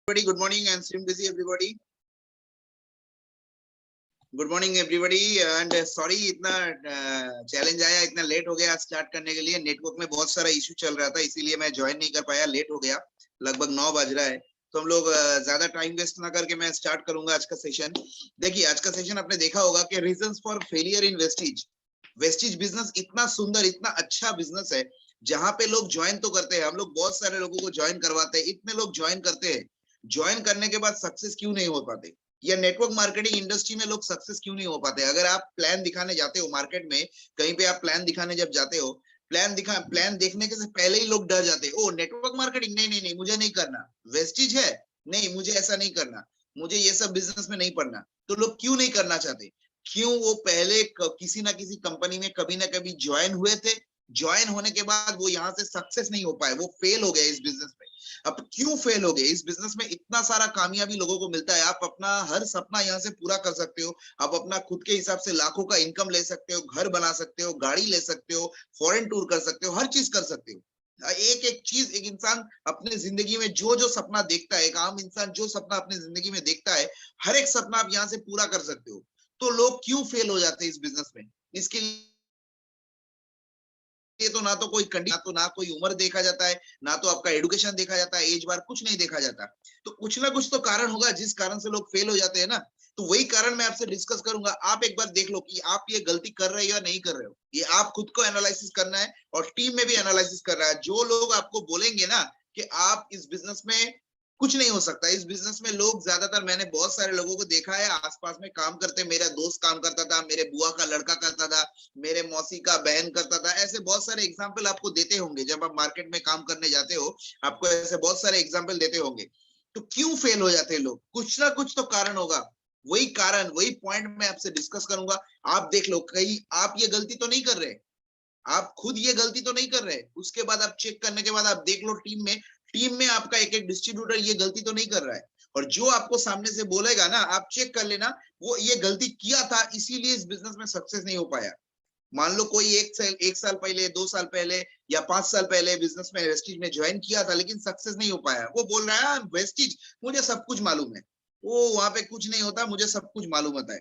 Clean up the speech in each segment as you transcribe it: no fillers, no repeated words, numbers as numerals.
Everybody, good morning and stream busy everybody. Good morning everybody and sorry इतना challenge आया, इतना late हो गया स्टार्ट करने के लिए। नेटवर्क में बहुत सारा इशू चल रहा था, इसीलिए मैं ज्वाइन नहीं कर पाया, लेट हो गया। लगभग 9 बज रहा है, तो हम लोग ज्यादा टाइम वेस्ट ना करके मैं स्टार्ट करूंगा आज का सेशन। देखिए आज का सेशन आपने देखा होगा कि reasons for failure in Vestige. Vestige business इतना सुंदर, इतना अच्छा बिजनेस है जहां पे लोग ज्वाइन तो करते हैं, हम लोग बहुत सारे लोगों को ज्वाइन करवाते हैं, इतने लोग ज्वाइन करते हैं, ज्वाइन करने के बाद सक्सेस क्यों नहीं हो पाते? या नेटवर्क मार्केटिंग इंडस्ट्री में लोग सक्सेस क्यों नहीं हो पाते? अगर आप प्लान दिखाने जाते हो मार्केट में, कहीं पे आप प्लान दिखाने जब जाते हो, प्लान देखने के से पहले ही लोग डर जाते हैं। ओ नेटवर्क मार्केटिंग, नहीं नहीं नहीं मुझे नहीं करना। वेस्टिज है, नहीं मुझे ऐसा नहीं करना, मुझे ये सब बिजनेस में नहीं पढ़ना। तो लोग क्यों नहीं करना चाहते? क्यों? वो पहले किसी ना किसी कंपनी में कभी ना कभी ज्वाइन हुए थे, ज्वाइन होने के बाद वो यहाँ से सक्सेस नहीं हो पाए, वो फेल हो गए इस बिजनेस में। अब क्यों फेल हो गए? इस बिजनेस में इतना सारा कामयाबी लोगों को मिलता है, आप अपना हर सपना यहाँ से पूरा कर सकते हो, आप अपना खुद के हिसाब से लाखों का इनकम ले सकते हो, घर बना सकते हो, गाड़ी ले सकते हो, फॉरेन टूर कर सकते हो, हर चीज कर सकते हो। एक एक चीज एक इंसान अपने जिंदगी में जो जो सपना देखता है, एक आम इंसान जो सपना अपनी जिंदगी में देखता है, हर एक सपना आप यहाँ से पूरा कर सकते हो। तो लोग क्यों फेल हो जाते हैं इस बिजनेस में? इसके ये तो ना तो कोई कंडीशन, ना कोई उम्र देखा जाता है, ना तो आपका एजुकेशन देखा जाता है, एज बार कुछ नहीं देखा जाता। तो कुछ ना कुछ तो कारण होगा जिस कारण से लोग फेल हो जाते हैं ना। तो वही कारण मैं आपसे डिस्कस करूंगा। आप एक बार देख लो कि आप ये गलती कर रहे हो या नहीं कर रहे हो। ये आप खुद को एनालिसिस करना है और टीम में भी एनालिसिस कर रहा है। जो लोग आपको बोलेंगे ना कि आप इस बिजनेस में कुछ नहीं हो सकता, इस बिजनेस में लोग ज्यादातर, मैंने बहुत सारे लोगों को देखा है आसपास में काम करते, मेरा दोस्त काम करता था, मेरे बुआ का लड़का करता था, मेरे मौसी का बहन करता था, ऐसे बहुत सारे एग्जाम्पल आपको देते होंगे। जब आप मार्केट में काम करने जाते हो आपको ऐसे बहुत सारे एग्जाम्पल देते होंगे। तो क्यों फेल हो जाते हैं लोग? कुछ ना कुछ तो कारण होगा। वही कारण, वही पॉइंट मैं आपसे डिस्कस करूंगा। आप देख लो, कहीं आप ये गलती तो नहीं कर रहे, आप खुद ये गलती तो नहीं कर रहे। उसके बाद आप चेक करने के बाद आप देख लो टीम में आपका एक एक डिस्ट्रीब्यूटर ये गलती तो नहीं कर रहा है। और जो आपको सामने से बोलेगा ना, आप चेक कर लेना वो ये गलती किया था, इसीलिए इस बिजनेस में सक्सेस नहीं हो पाया। मान लो कोई एक साल पहले, 2 साल पहले या 5 साल पहले बिजनेस में वेस्टिज में ज्वाइन किया था लेकिन सक्सेस नहीं हो पाया। वो बोल रहा है वेस्टिज मुझे सब कुछ मालूम है, वो वहां पे कुछ नहीं होता, मुझे सब कुछ मालूम होता है।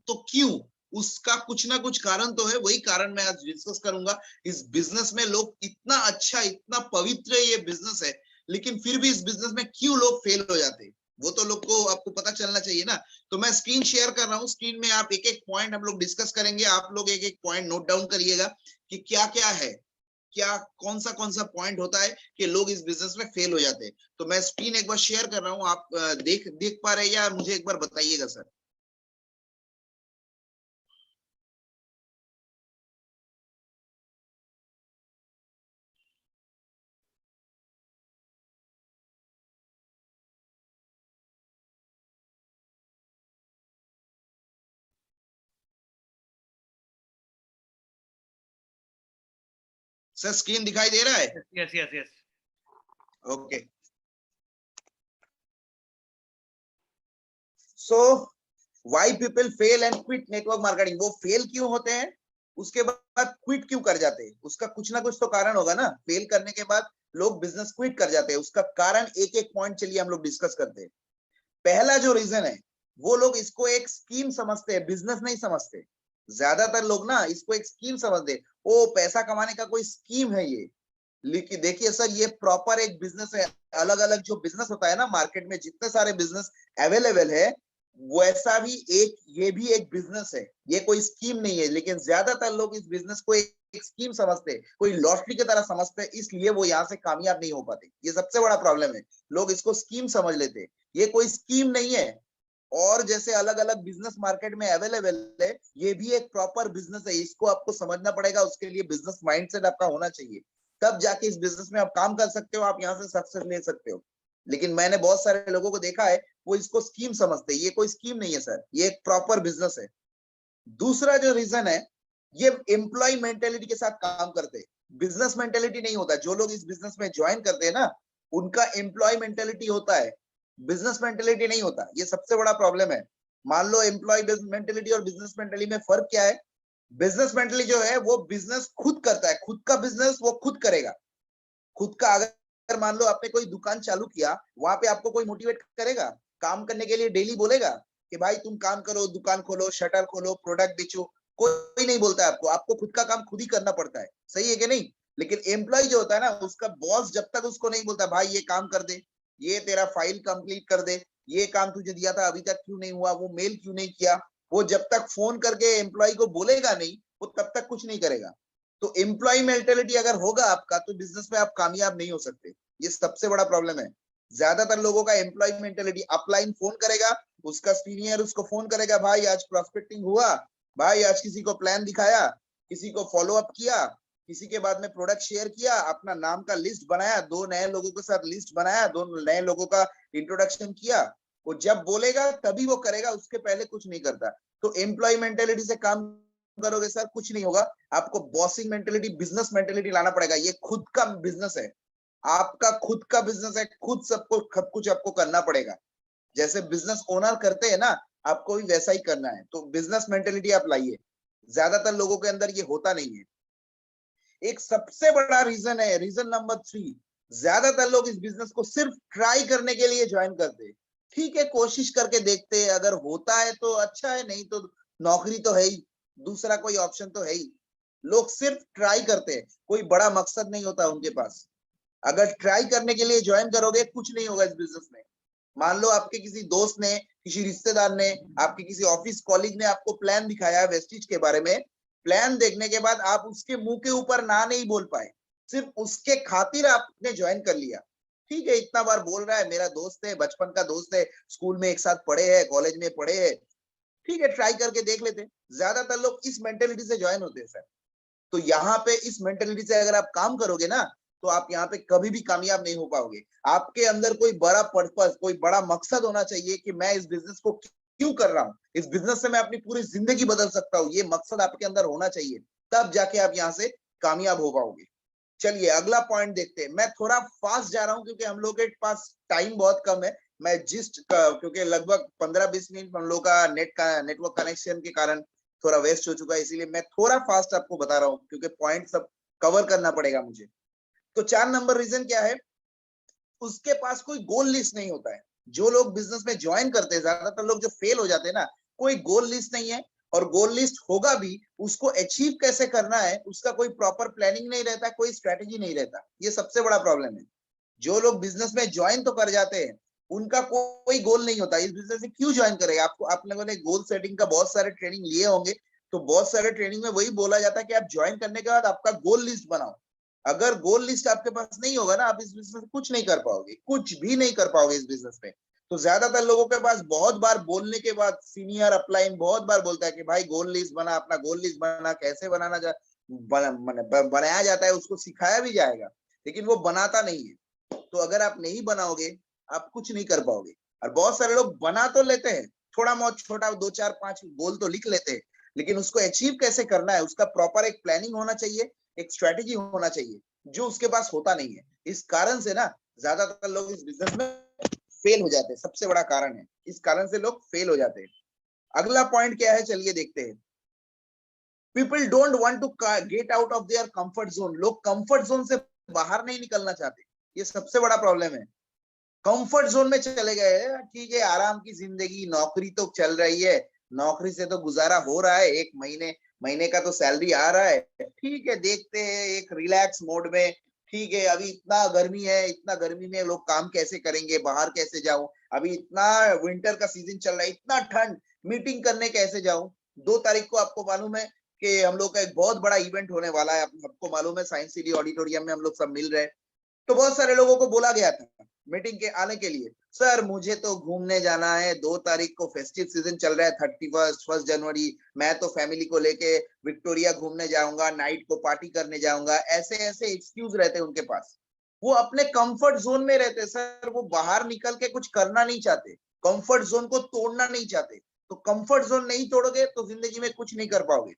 तो क्यों? उसका कुछ ना कुछ कारण तो है, वही कारण मैं आज डिस्कस करूंगा। इस बिजनेस में लोग इतना अच्छा, इतना पवित्र ये बिजनेस है, लेकिन फिर भी इस बिजनेस में क्यों लोग फेल हो जाते हैं, वो तो लोग को आपको पता चलना चाहिए ना। तो मैं स्क्रीन शेयर कर रहा हूँ, स्क्रीन में आप एक एक पॉइंट हम लोग डिस्कस करेंगे। आप लोग एक एक पॉइंट नोट डाउन करिएगा कि क्या क्या है, क्या कौन सा पॉइंट होता है कि लोग इस बिजनेस में फेल हो जाते हैं। तो मैं स्क्रीन एक बार शेयर कर रहा हूँ, आप देख पा रहे हैं या मुझे एक बार बताइएगा सर। सर स्क्रीन दिखाई दे रहा है? Yes yes yes. Okay, so why people fail and quit network marketing. वो फेल क्यों होते हैं, उसके बाद क्विट क्यों कर जाते हैं? उसका कुछ ना कुछ तो कारण होगा ना। फेल करने के बाद लोग बिजनेस क्विट कर जाते हैं, उसका कारण एक एक पॉइंट चलिए हम लोग डिस्कस करते हैं। पहला जो रीजन है, वो लोग इसको एक स्कीम समझते हैं, बिजनेस नहीं समझते। ज्यादातर लोग ना इसको एक स्कीम समझते हैं, ओ पैसा कमाने का कोई स्कीम है ये। लेकिन देखिए सर, ये प्रॉपर एक बिजनेस है। अलग अलग जो बिजनेस होता है ना मार्केट में, जितने सारे बिजनेस अवेलेबल है, वैसा भी एक ये भी एक बिजनेस है, ये कोई स्कीम नहीं है। लेकिन ज्यादातर लोग इस बिजनेस को एक स्कीम समझते हैं, कोई लॉटरी की तरह समझते हैं, इसलिए वो यहाँ से कामयाब नहीं हो पाते। ये सबसे बड़ा प्रॉब्लम है, लोग इसको स्कीम समझ लेते हैं, ये कोई स्कीम नहीं है। और जैसे अलग अलग बिजनेस मार्केट में अवेलेबल है, ये भी एक प्रॉपर बिजनेस है, इसको आपको समझना पड़ेगा। उसके लिए बिजनेस माइंडसेट आपका होना चाहिए, तब जाके इस बिजनेस में आप काम कर सकते हो, आप यहाँ से सक्सेस ले सकते हो। लेकिन मैंने बहुत सारे लोगों को देखा है, वो इसको स्कीम समझते हैं, ये कोई स्कीम नहीं है सर, ये एक प्रॉपर बिजनेस है। दूसरा जो रीजन है, ये एम्प्लॉय मेंटेलिटी के साथ काम करते हैं, बिजनेस मेंटेलिटी नहीं होता। जो लोग इस बिजनेस में ज्वाइन करते हैं ना, उनका एम्प्लॉय मेंटेलिटी होता है, बिजनेस मेंटेलिटी नहीं होता। ये सबसे बड़ा प्रॉब्लम है। मान लो एम्प्लॉय मेंटेलिटी और बिजनेस मेंटेलिटी में फर्क क्या है? बिजनेस मेंटली जो है वो बिजनेस खुद करता है, खुद का बिजनेस वो खुद करेगा, खुद का अगर अगर मान लो आपने कोई दुकान चालू किया, वहां पे आपको कोई मोटिवेट करेगा काम करने के लिए, डेली बोलेगा कि भाई तुम काम करो, दुकान खोलो, शटर खोलो, प्रोडक्ट बेचो? कोई नहीं बोलता है आपको, आपको खुद का काम खुद ही करना पड़ता है, सही है कि नहीं? लेकिन एम्प्लॉय जो होता है ना, उसका बॉस जब तक उसको नहीं बोलता भाई ये काम कर दे, ये तेरा फाइल कंप्लीट कर दे, ये काम तुझे दिया था अभी तक क्यों नहीं हुआ, वो मेल क्यों नहीं किया, वो जब तक फोन करके एम्प्लॉय को बोलेगा नहीं, वो तब तक कुछ नहीं करेगा। तो एम्प्लॉय मेंटेलिटी अगर होगा आपका, तो बिजनेस में आप कामयाब नहीं हो सकते। ये सबसे बड़ा प्रॉब्लम है। ज्यादातर लोगों का एम्प्लॉय मेंटेलिटी, अपलाइन फोन करेगा, उसका सीनियर उसको फोन करेगा, भाई आज प्रोस्पेक्टिंग हुआ, भाई आज किसी को प्लान दिखाया, किसी को फॉलो अप किया, किसी के बाद में प्रोडक्ट शेयर किया, अपना नाम का लिस्ट बनाया, 2 नए लोगों के साथ लिस्ट बनाया, 2 नए लोगों का इंट्रोडक्शन किया। वो जब बोलेगा तभी वो करेगा, उसके पहले कुछ नहीं करता। तो एम्प्लॉय मेंटेलिटी से काम करोगे सर, कुछ नहीं होगा। आपको बॉसिंग मेंटेलिटी, बिजनेस मेंटेलिटी लाना पड़ेगा। ये खुद का बिजनेस है, आपका खुद का बिजनेस है, खुद सबको सब कुछ आपको करना पड़ेगा। जैसे बिजनेस ओनर करते हैं ना, आपको भी वैसा ही करना है। तो बिजनेस मेंटेलिटी आप लाइए, ज्यादातर लोगों के अंदर ये होता नहीं है। एक सबसे बड़ा रीजन है, रीजन नंबर 3, ज्यादातर लोग इस बिजनेस को सिर्फ ट्राई करने के लिए ज्वाइन करते हैं। ठीक है, कोशिश करके देखते हैं, अगर होता है तो अच्छा है, नहीं तो नौकरी तो है ही, दूसरा कोई ऑप्शन तो है ही। लोग सिर्फ ट्राई करते हैं, कोई बड़ा मकसद नहीं होता उनके पास। अगर ट्राई करने के लिए ज्वाइन करोगे, कुछ नहीं होगा इस बिजनेस में। मान लो आपके किसी दोस्त ने, किसी रिश्तेदार ने, आपके किसी ऑफिस कॉलीग ने आपको प्लान दिखाया है वेस्टिज के बारे में, प्लान देखने के बाद आप उसके मुंह के ऊपर ना नहीं बोल पाए, सिर्फ उसके खातिर आपने ज्वाइन कर लिया। ठीक है, इतना बार बोल रहा है, मेरा दोस्त है, बचपन का दोस्त है, स्कूल में एक साथ पढ़े हैं, कॉलेज में पढ़े हैं, ठीक है ट्राई करके देख लेते। ज्यादातर लोग इस मेंटेलिटी से ज्वाइन होते हैं सर। तो यहाँ पे इस मेंटेलिटी से अगर आप काम करोगे ना, तो आप यहाँ पे कभी भी कामयाब नहीं हो पाओगे। आपके अंदर कोई बड़ा पर्पस, कोई बड़ा मकसद होना चाहिए कि मैं इस बिजनेस को क्यों कर रहा हूँ, इस बिजनेस से मैं अपनी पूरी जिंदगी बदल सकता हूँ, ये मकसद आपके अंदर होना चाहिए। तब जाके आप यहाँ से कामयाब हो पाओगे। चलिए अगला पॉइंट देखते हैं। मैं थोड़ा फास्ट जा रहा हूँ क्योंकि हम लोग के पास टाइम बहुत कम है। मैं जिस्ट क्योंकि लगभग 15-20 मिनट हम लोग का नेटवर्क कनेक्शन के कारण थोड़ा वेस्ट हो चुका है, इसीलिए मैं थोड़ा फास्ट आपको बता रहा हूँ, क्योंकि पॉइंट सब कवर करना पड़ेगा मुझे। तो 4 नंबर रीजन क्या है? उसके पास कोई गोल लिस्ट नहीं होता है। जो लोग बिजनेस में ज्वाइन करते हैं, ज्यादातर लोग जो फेल हो जाते हैं ना, कोई गोल लिस्ट नहीं है। और गोल लिस्ट होगा भी, उसको अचीव कैसे करना है उसका कोई प्रॉपर प्लानिंग नहीं रहता, कोई स्ट्रेटेजी नहीं रहता। ये सबसे बड़ा प्रॉब्लम है। जो लोग बिजनेस में ज्वाइन तो कर जाते हैं, उनका कोई गोल नहीं होता। इस बिजनेस में क्यों ज्वाइन करेगा? आपको, आप लोगों ने गोल सेटिंग का बहुत सारे ट्रेनिंग लिए होंगे, तो बहुत सारे ट्रेनिंग में वही बोला जाता है कि आप ज्वाइन करने के बाद आपका गोल लिस्ट बनाओ। अगर गोल लिस्ट आपके पास नहीं होगा ना, आप इस बिजनेस में कुछ नहीं कर पाओगे, कुछ भी नहीं कर पाओगे इस बिजनेस में। तो ज्यादातर लोगों के पास बहुत बार बोलने के बाद, सीनियर अपलाइन बहुत बार बोलता है कि भाई गोल लिस्ट बना, अपना गोल लिस्ट बना, कैसे बनाया जाता है, उसको सिखाया भी जाएगा, लेकिन वो बनाता नहीं है। तो अगर आप नहीं बनाओगे, आप कुछ नहीं कर पाओगे। और बहुत सारे लोग बना तो लेते हैं, थोड़ा बहुत छोटा 2 4 5 गोल तो लिख लेते हैं, लेकिन उसको अचीव कैसे करना है, उसका प्रॉपर एक प्लानिंग होना चाहिए, एक स्ट्रेटेजी होना चाहिए, जो उसके पास होता नहीं है। इस कारण से ना ज्यादातर लोग इस बिजनेस में फेल हो जाते हैं। सबसे बड़ा कारण है, इस कारण से लोग फेल हो जाते हैं। अगला पॉइंट क्या है, चलिए देखते हैं। People don't want to get out of their comfort zone. लोग कंफर्ट जोन से बाहर नहीं निकलना चाहते, ये सबसे बड़ा प्रॉब्लम है। कंफर्ट जोन में चले गए, ठीक है आराम की जिंदगी, नौकरी तो चल रही है, नौकरी से तो गुजारा हो रहा है, एक महीने महीने का तो सैलरी आ रहा है, ठीक है देखते हैं एक रिलैक्स मोड में। ठीक है, अभी इतना गर्मी है, इतना गर्मी में लोग काम कैसे करेंगे, बाहर कैसे जाऊं, अभी इतना विंटर का सीजन चल रहा है, इतना ठंड, मीटिंग करने कैसे जाऊं। 2 तारीख को आपको मालूम है कि हम लोग का एक बहुत बड़ा इवेंट होने वाला है, आपको मालूम है, साइंस सिटी ऑडिटोरियम में हम लोग सब मिल रहे हैं। तो बहुत सारे लोगों को बोला गया था मीटिंग के आने के लिए, सर मुझे तो घूमने जाना है, 2 तारीख को फेस्टिव सीजन चल रहा है, 31 मैं तो फैमिली को लेके विक्टोरिया घूमने जाऊंगा, नाइट को पार्टी करने जाऊंगा। ऐसे ऐसे एक्सक्यूज रहते हैं उनके पास। वो अपने कंफर्ट जोन में रहते सर, वो बाहर निकल के कुछ करना नहीं चाहते, कंफर्ट जोन को तोड़ना नहीं चाहते। तो कंफर्ट जोन नहीं तोड़ोगे तो जिंदगी में कुछ नहीं कर पाओगे।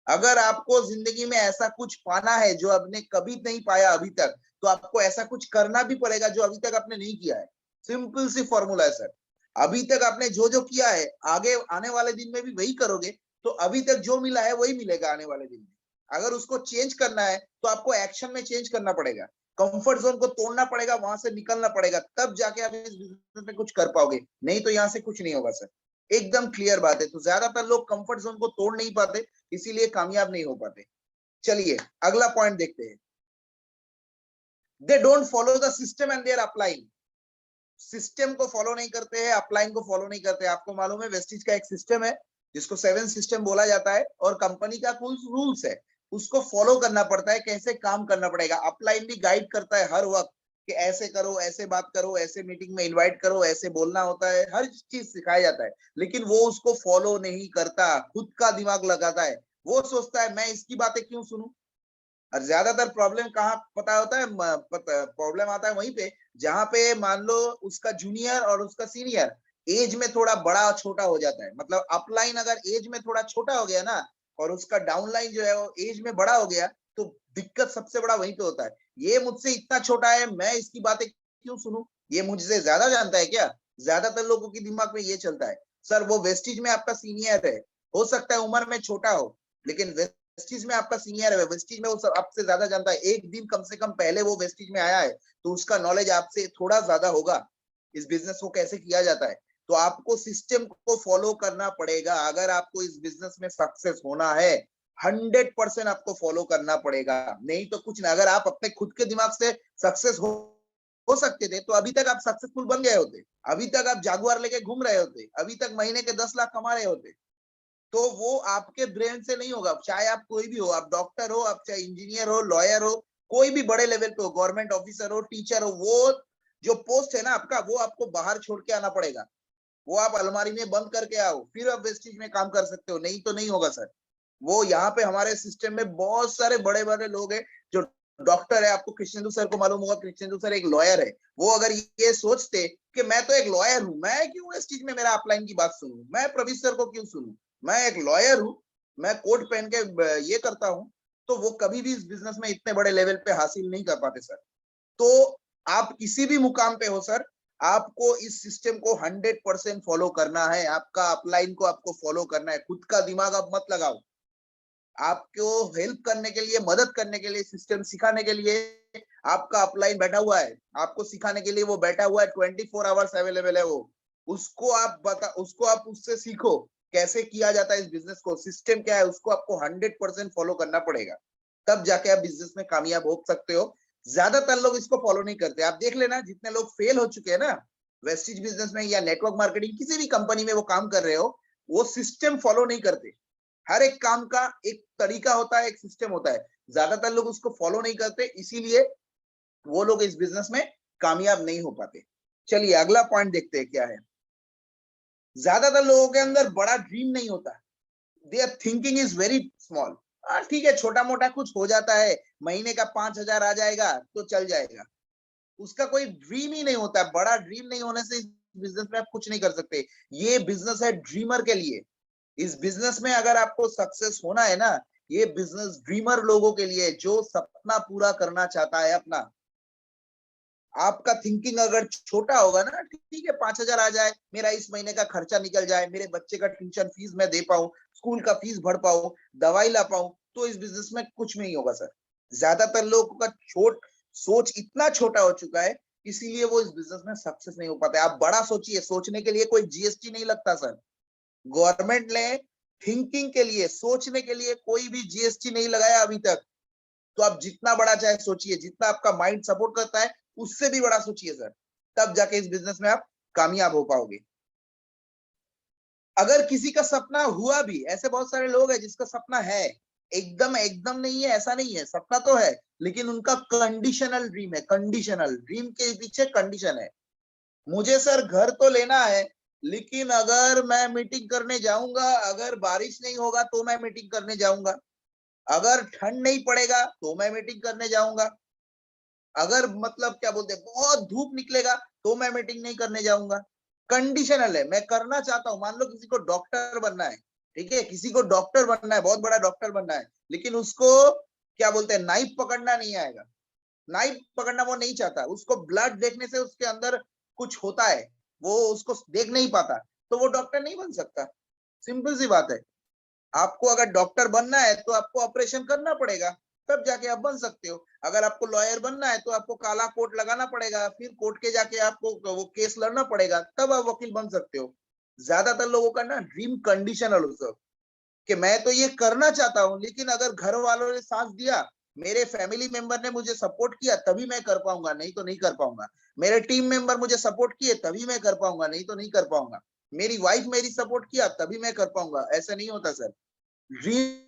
अगर आपको जिंदगी में ऐसा कुछ पाना है जो आपने कभी नहीं पाया अभी तक, तो आपको ऐसा कुछ करना भी पड़ेगा जो अभी तक आपने नहीं किया है। सिंपल सी फॉर्मूला है सर। अभी तक आपने जो जो किया है, आगे आने वाले दिन में भी वही करोगे, तो अभी तक जो मिला है वही मिलेगा आने वाले दिन में। अगर उसको चेंज करना है तो आपको एक्शन में चेंज करना पड़ेगा। कंफर्ट जोन को तोड़ना पड़ेगा, वहां से निकलना पड़ेगा, तब जाके आप इस बिजनेस में कुछ कर पाओगे, नहीं तो यहाँ से कुछ नहीं होगा सर। एकदम क्लियर बात है। तो ज्यादातर लोग कंफर्ट जोन को तोड़ नहीं पाते, इसीलिए कामयाब नहीं हो पाते। चलिए अगला पॉइंट देखते हैं। They don't follow the system and they are applying. System को फॉलो नहीं करते हैं, अपलाइन को फॉलो नहीं करते। आपको मालूम है वेस्टिज का एक सिस्टम है जिसको 7 सिस्टम बोला जाता है, और कंपनी का कुछ रूल्स है, उसको फॉलो करना पड़ता है, कैसे काम करना पड़ेगा। अपलाइन भी गाइड करता है हर वक्त कि ऐसे करो, ऐसे बात करो, ऐसे मीटिंग में इनवाइट करो, ऐसे बोलना होता है, हर चीज सिखाया जाता है, लेकिन वो उसको फॉलो नहीं करता, खुद का दिमाग लगाता है। वो सोचता है मैं इसकी बातें क्यों सुनूं। और ज्यादातर प्रॉब्लम कहाँ पता होता है, प्रॉब्लम आता है वहीं पे जहां पे मान लो उसका जूनियर और उसका सीनियर एज में थोड़ा बड़ा छोटा हो जाता है। मतलब अपलाइन अगर एज में थोड़ा छोटा हो गया ना, और उसका डाउनलाइन जो है वो एज में बड़ा हो गया, तो दिक्कत सबसे बड़ा वहीं पे होता है। ये मुझसे इतना छोटा है, मैं इसकी बातें क्यों सुनूं, ये मुझसे ज्यादा जानता है क्या। ज्यादातर लोगों के दिमाग में ये चलता है। सर वो वेस्टिज में आपका सीनियर है, हो सकता है उम्र में छोटा हो, लेकिन वेस्टिज में आपका सीनियर है, वेस्टिज में वो सब आपसे ज्यादा जानता है। एक दिन कम से कम पहले वो वेस्टिज में आया है, तो उसका नॉलेज आपसे थोड़ा ज्यादा होगा इस बिजनेस को कैसे किया जाता है। तो आपको सिस्टम को फॉलो करना पड़ेगा अगर आपको इस बिजनेस में सक्सेस होना है। 100% आपको फॉलो करना पड़ेगा, नहीं तो कुछ ना। अगर आप अपने खुद के दिमाग से सक्सेस हो सकते थे तो अभी तक आप सक्सेसफुल बन गए होते, अभी तक आप जागुआर लेके घूम रहे होते, अभी तक महीने के 10 लाख कमा रहे होते। तो वो आपके ब्रेन से नहीं होगा। चाहे आप कोई भी हो, आप डॉक्टर हो, आप चाहे इंजीनियर हो, लॉयर हो, कोई भी बड़े लेवल पे हो, गवर्नमेंट ऑफिसर हो, टीचर हो, वो जो पोस्ट है ना आपका, वो आपको बाहर छोड़ के आना पड़ेगा। वो आप अलमारी में बंद करके आओ, फिर आप वेस्टिज में काम कर सकते हो, नहीं तो नहीं होगा सर। वो यहाँ पे हमारे सिस्टम में बहुत सारे बड़े बड़े लोग हैं जो डॉक्टर है। आपको कृष्णेंदु सर को मालूम होगा, कृष्णेंदु सर एक लॉयर है। वो अगर ये सोचते कि मैं तो एक लॉयर हूं, मैं क्यों इस चीज में मेरा अपलाइन की बात सुनूं, मैं प्रवीण सर को क्यों सुनूं, मैं एक लॉयर हूं, मैं कोट पहन के ये करता हूं, तो वो कभी भी इस बिजनेस में इतने बड़े लेवल पे हासिल नहीं कर पाते सर। तो आप किसी भी मुकाम पे हो सर, आपको इस सिस्टम को 100% फॉलो करना है। आपका अपलाइन को आपको फॉलो करना है, खुद का दिमाग आप मत लगाओ। आपको हेल्प करने के लिए, मदद करने के लिए, सिस्टम सिखाने के लिए आपका अपलाइन बैठा हुआ है, आपको सिखाने के लिए वो बैठा हुआ है, 24 आवर्स अवेलेबल है वो। उसको आप उससे सीखो कैसे किया जाता है इस बिजनेस को, सिस्टम क्या है, उसको आपको 100% फॉलो करना पड़ेगा, तब जाके आप बिजनेस में कामयाब हो सकते हो। ज्यादातर लोग इसको फॉलो नहीं करते। आप देख लेना जितने लोग फेल हो चुके हैं ना वेस्टिज बिजनेस में या नेटवर्क मार्केटिंग किसी भी कंपनी में वो काम कर रहे हो, वो सिस्टम फॉलो नहीं करते। हर एक काम का एक तरीका होता है, एक सिस्टम होता है, ज्यादातर लोग उसको फॉलो नहीं करते, इसीलिए वो लोग इस बिजनेस में कामयाब नहीं हो पाते। चलिए अगला पॉइंट देखते हैं क्या है। ज्यादातर लोगों के अंदर बड़ा ड्रीम नहीं होता, there thinking is very small. ठीक है, छोटा मोटा कुछ हो जाता है, महीने का 5,000 आ जाएगा तो चल जाएगा, उसका कोई ड्रीम ही नहीं होता। बड़ा ड्रीम नहीं होने से इस बिजनेस में आप कुछ नहीं कर सकते। ये बिजनेस है ड्रीमर के लिए। इस बिजनेस में अगर आपको सक्सेस होना है ना, ये बिजनेस ड्रीमर लोगों के लिए, जो सपना पूरा करना चाहता है अपना। आपका थिंकिंग अगर छोटा होगा ना, ठीक है 5,000 आ जाए, मेरा इस महीने का खर्चा निकल जाए, मेरे बच्चे का ट्यूशन फीस मैं दे पाऊं, स्कूल का फीस भर पाऊं, दवाई ला पाऊं, तो इस बिजनेस में कुछ नहीं होगा सर। ज्यादातर लोगों का सोच इतना छोटा हो चुका है, इसीलिए वो इस बिजनेस में सक्सेस नहीं हो पाते। आप बड़ा सोचिए, सोचने के लिए कोई जीएसटी नहीं लगता सर। गवर्नमेंट ने थिंकिंग के लिए, सोचने के लिए कोई भी जीएसटी नहीं लगाया अभी तक। तो आप जितना बड़ा चाहे सोचिए, जितना आपका माइंड सपोर्ट करता है उससे भी बड़ा सोचिए सर, तब जाके इस बिजनेस में आप कामयाब हो पाओगे। अगर किसी का सपना हुआ भी, ऐसे बहुत सारे लोग हैं जिसका सपना है, एकदम एकदम नहीं है ऐसा नहीं है, सपना तो है, लेकिन उनका कंडीशनल ड्रीम है। कंडीशनल ड्रीम के पीछे कंडीशन है। मुझे सर घर तो लेना है, लेकिन अगर मैं मीटिंग करने जाऊंगा, अगर बारिश नहीं होगा तो मैं मीटिंग करने जाऊंगा, अगर ठंड नहीं पड़ेगा तो मैं मीटिंग करने जाऊंगा, अगर मतलब क्या बोलते हैं बहुत धूप निकलेगा तो मैं मीटिंग नहीं करने जाऊंगा। कंडीशनल है। मैं करना चाहता हूं, मान लो किसी को डॉक्टर बनना है, ठीक है, किसी को डॉक्टर बनना है, बहुत बड़ा डॉक्टर बनना है, लेकिन उसको क्या बोलते हैं नाइफ पकड़ना नहीं आएगा। नाइफ पकड़ना वो नहीं चाहता, उसको ब्लड देखने से उसके अंदर कुछ होता है, वो उसको देख नहीं पाता, तो वो डॉक्टर नहीं बन सकता। सिंपल सी बात है। आपको अगर डॉक्टर बनना है तो आपको ऑपरेशन करना पड़ेगा, तब जाके आप बन सकते हो। अगर आपको लॉयर बनना है तो आपको काला कोट लगाना पड़ेगा, फिर कोर्ट के जाके आपको वो केस लड़ना पड़ेगा, तब आप वकील बन सकते हो। ज्यादातर लोगों का ना ड्रीम कंडीशनल हो सब, कि मैं तो ये करना चाहता हूं, लेकिन अगर घर वालों ने साथ दिया, मेरे फैमिली मेंबर ने मुझे सपोर्ट किया, तभी मैं कर पाऊंगा, नहीं तो नहीं कर पाऊंगा। मेरे टीम मेंबर मुझे सपोर्ट किए तभी मैं कर पाऊंगा, नहीं तो नहीं कर पाऊंगा। मेरी वाइफ मेरी सपोर्ट किया तभी मैं कर पाऊंगा, ऐसा नहीं होता सर। ड्रीम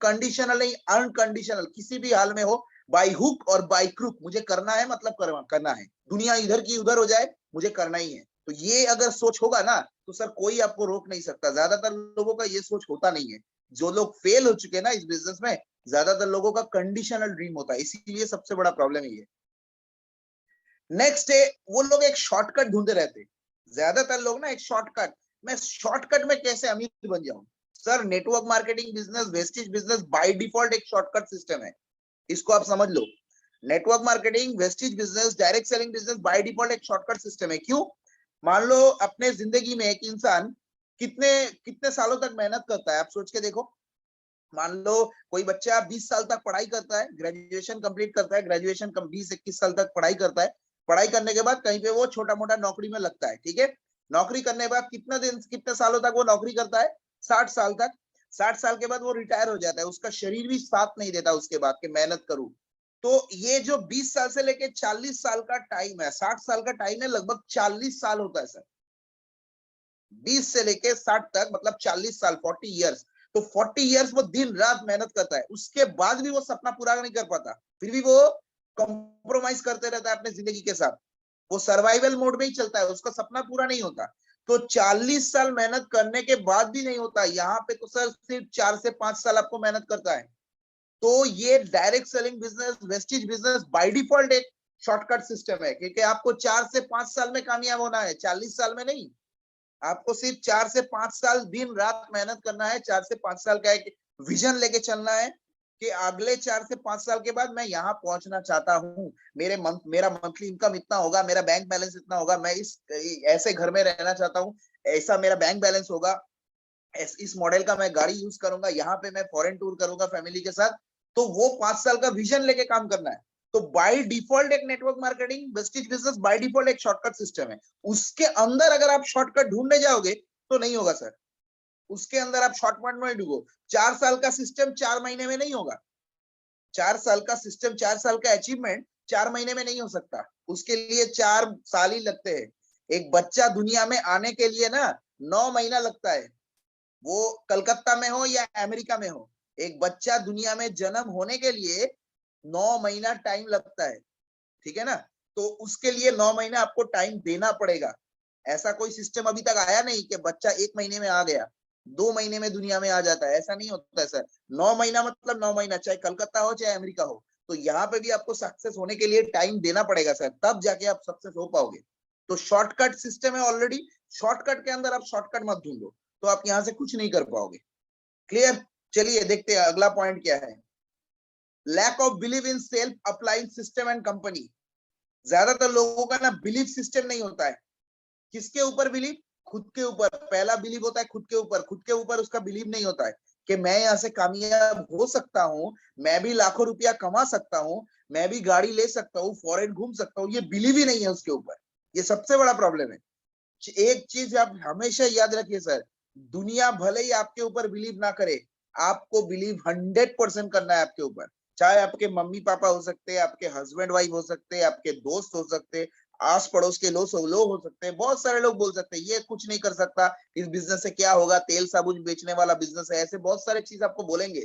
कंडीशनल नहीं, अनकंडीशनल, किसी भी हाल में हो, बाई हुक और बाई क्रुक मुझे करना है, मतलब करना है। दुनिया इधर की उधर हो जाए, मुझे करना ही है। तो ये अगर सोच होगा ना, तो सर कोई आपको रोक नहीं सकता। ज्यादातर लोगों का ये सोच होता नहीं है। जो लोग फेल हो चुके हैं ना इस बिजनेस में, ज्यादातर लोगों का कंडीशनल ड्रीम होता है, इसीलिए सबसे बड़ा प्रॉब्लम ये है। नेक्स्ट है, वो लोग एक शॉर्टकट ढूंढते रहते हैं। ज्यादातर लोग ना एक शॉर्टकट, मैं शॉर्टकट में कैसे अमीर बन जाऊं। Sir network marketing business, wastage business by default एक शॉर्टकट सिस्टम है, इसको आप समझ लो। Network marketing, wastage business, direct selling business by default एक शॉर्टकट सिस्टम है। क्यों? मान लो अपने जिंदगी में एक इंसान कितने कितने सालों तक मेहनत करता है, आप सोच के देखो। मान लो कोई बच्चा 20 साल तक पढ़ाई करता है, ग्रेजुएशन कंप्लीट करता है, ग्रेजुएशन 20-21 साल तक पढ़ाई करता है। पढ़ाई करने के बाद कहीं पे वो छोटा मोटा नौकरी में लगता है, ठीक है। नौकरी करने के बाद कितना दिन, कितने सालों तक वो नौकरी करता है? 60 साल तक। 60 साल के बाद वो रिटायर हो जाता है, उसका शरीर भी साथ नहीं देता उसके बाद के मेहनत करूं। तो ये जो 20 साल से लेके 40 साल का टाइम है, 60 साल का टाइम है, लगभग 40 साल होता है सर। 20 से लेके 60 तक मतलब 40 साल, 40 ईयर्स। तो 40 ईयर्स वो दिन रात मेहनत करता है, उसके बाद भी वो सपना पूरा नहीं कर पाता, फिर भी वो कॉम्प्रोमाइज करते रहता है अपने जिंदगी के साथ। वो सर्वाइवल मोड में ही चलता है, उसका सपना पूरा नहीं होता। तो 40 साल मेहनत करने के बाद भी नहीं होता, यहाँ पे तो सर सिर्फ 4 से 5 साल आपको मेहनत करता है। तो ये direct selling business, wastage business by default एक शॉर्टकट सिस्टम है, क्योंकि आपको 4 से 5 साल में कामयाब होना है, 40 साल में नहीं। आपको सिर्फ 4 से 5 साल दिन रात मेहनत करना है, 4 से 5 साल का एक विजन लेके चलना है कि अगले 4 से 5 साल के बाद मैं यहाँ पहुंचना चाहता हूँ। मेरा मंथली इनकम इतना होगा, मेरा बैंक बैलेंस इतना होगा, मैं इस ऐसे घर में रहना चाहता हूँ, ऐसा मेरा बैंक बैलेंस होगा, इस मॉडल का मैं गाड़ी यूज करूंगा, यहाँ पे मैं फॉरेन टूर करूंगा फैमिली के साथ। तो वो 5 साल का विजन लेके काम करना है। तो बाय डिफॉल्ट एक network marketing wastage business by default एक शॉर्टकट सिस्टम है। उसके अंदर अगर आप शॉर्टकट ढूंढने जाओगे तो नहीं होगा सर। उसके अंदर आप शॉर्टकट में ढूंढो। 4 साल का सिस्टम 4 महीने में नहीं होगा। 4 साल का सिस्टम, 4 साल का अचीवमेंट 4 महीने में नहीं हो सकता। उसके लिए 4 साल ही लगते हैं। एक बच्चा दुनिया में आने के लिए ना 9 महीना लगता है, वो कलकत्ता में हो या अमेरिका में हो। एक बच्चा दुनिया में जन्म होने के लिए 9 महीना टाइम लगता है, ठीक है ना। तो उसके लिए 9 महीना आपको टाइम देना पड़ेगा। ऐसा कोई सिस्टम अभी तक आया नहीं कि बच्चा 1 महीने में आ गया, 2 महीने में दुनिया में आ जाता है, ऐसा नहीं होता है सर। 9 महीना मतलब 9 महीना, चाहे कलकत्ता हो चाहे अमेरिका हो। तो यहाँ पे भी आपको सक्सेस होने के लिए टाइम देना पड़ेगा सर, तब जाके आप सक्सेस हो पाओगे। तो शॉर्टकट सिस्टम है ऑलरेडी, शॉर्टकट के अंदर आप शॉर्टकट मत ढूंढो, तो आप यहाँ से कुछ नहीं कर पाओगे। क्लियर? चलिए देखते हैं अगला पॉइंट क्या है। Lack of believe in self applying system and company. ज्यादातर लोगों का ना बिलीफ सिस्टम नहीं होता है। किसके ऊपर बिलीव? खुद के ऊपर। पहला बिलीव होता है खुद के ऊपर, खुद के ऊपर उसका बिलीव नहीं होता है कि मैं यहाँ से कामयाब हो सकता हूँ, मैं भी लाखों रुपया कमा सकता हूँ, मैं भी गाड़ी ले सकता हूँ, फॉरेन घूम सकता हूँ। ये बिलीव ही नहीं है उसके ऊपर। ये सबसे बड़ा प्रॉब्लम है। एक चीज आप हमेशा याद रखिए सर, दुनिया भले ही आपके ऊपर बिलीव ना करे, आपको बिलीव 100% करना है आपके ऊपर। चाहे आपके मम्मी पापा हो सकते हैं, आपके हस्बैंड वाइफ हो सकते हैं, आपके दोस्त हो सकते हैं, आस पड़ोस के लोग हो सकते हैं। बहुत सारे लोग बोल सकते हैं ये कुछ नहीं कर सकता, इस बिजनेस से क्या होगा, तेल साबुन बेचने वाला बिजनेस है, ऐसे बहुत सारे चीज आपको बोलेंगे।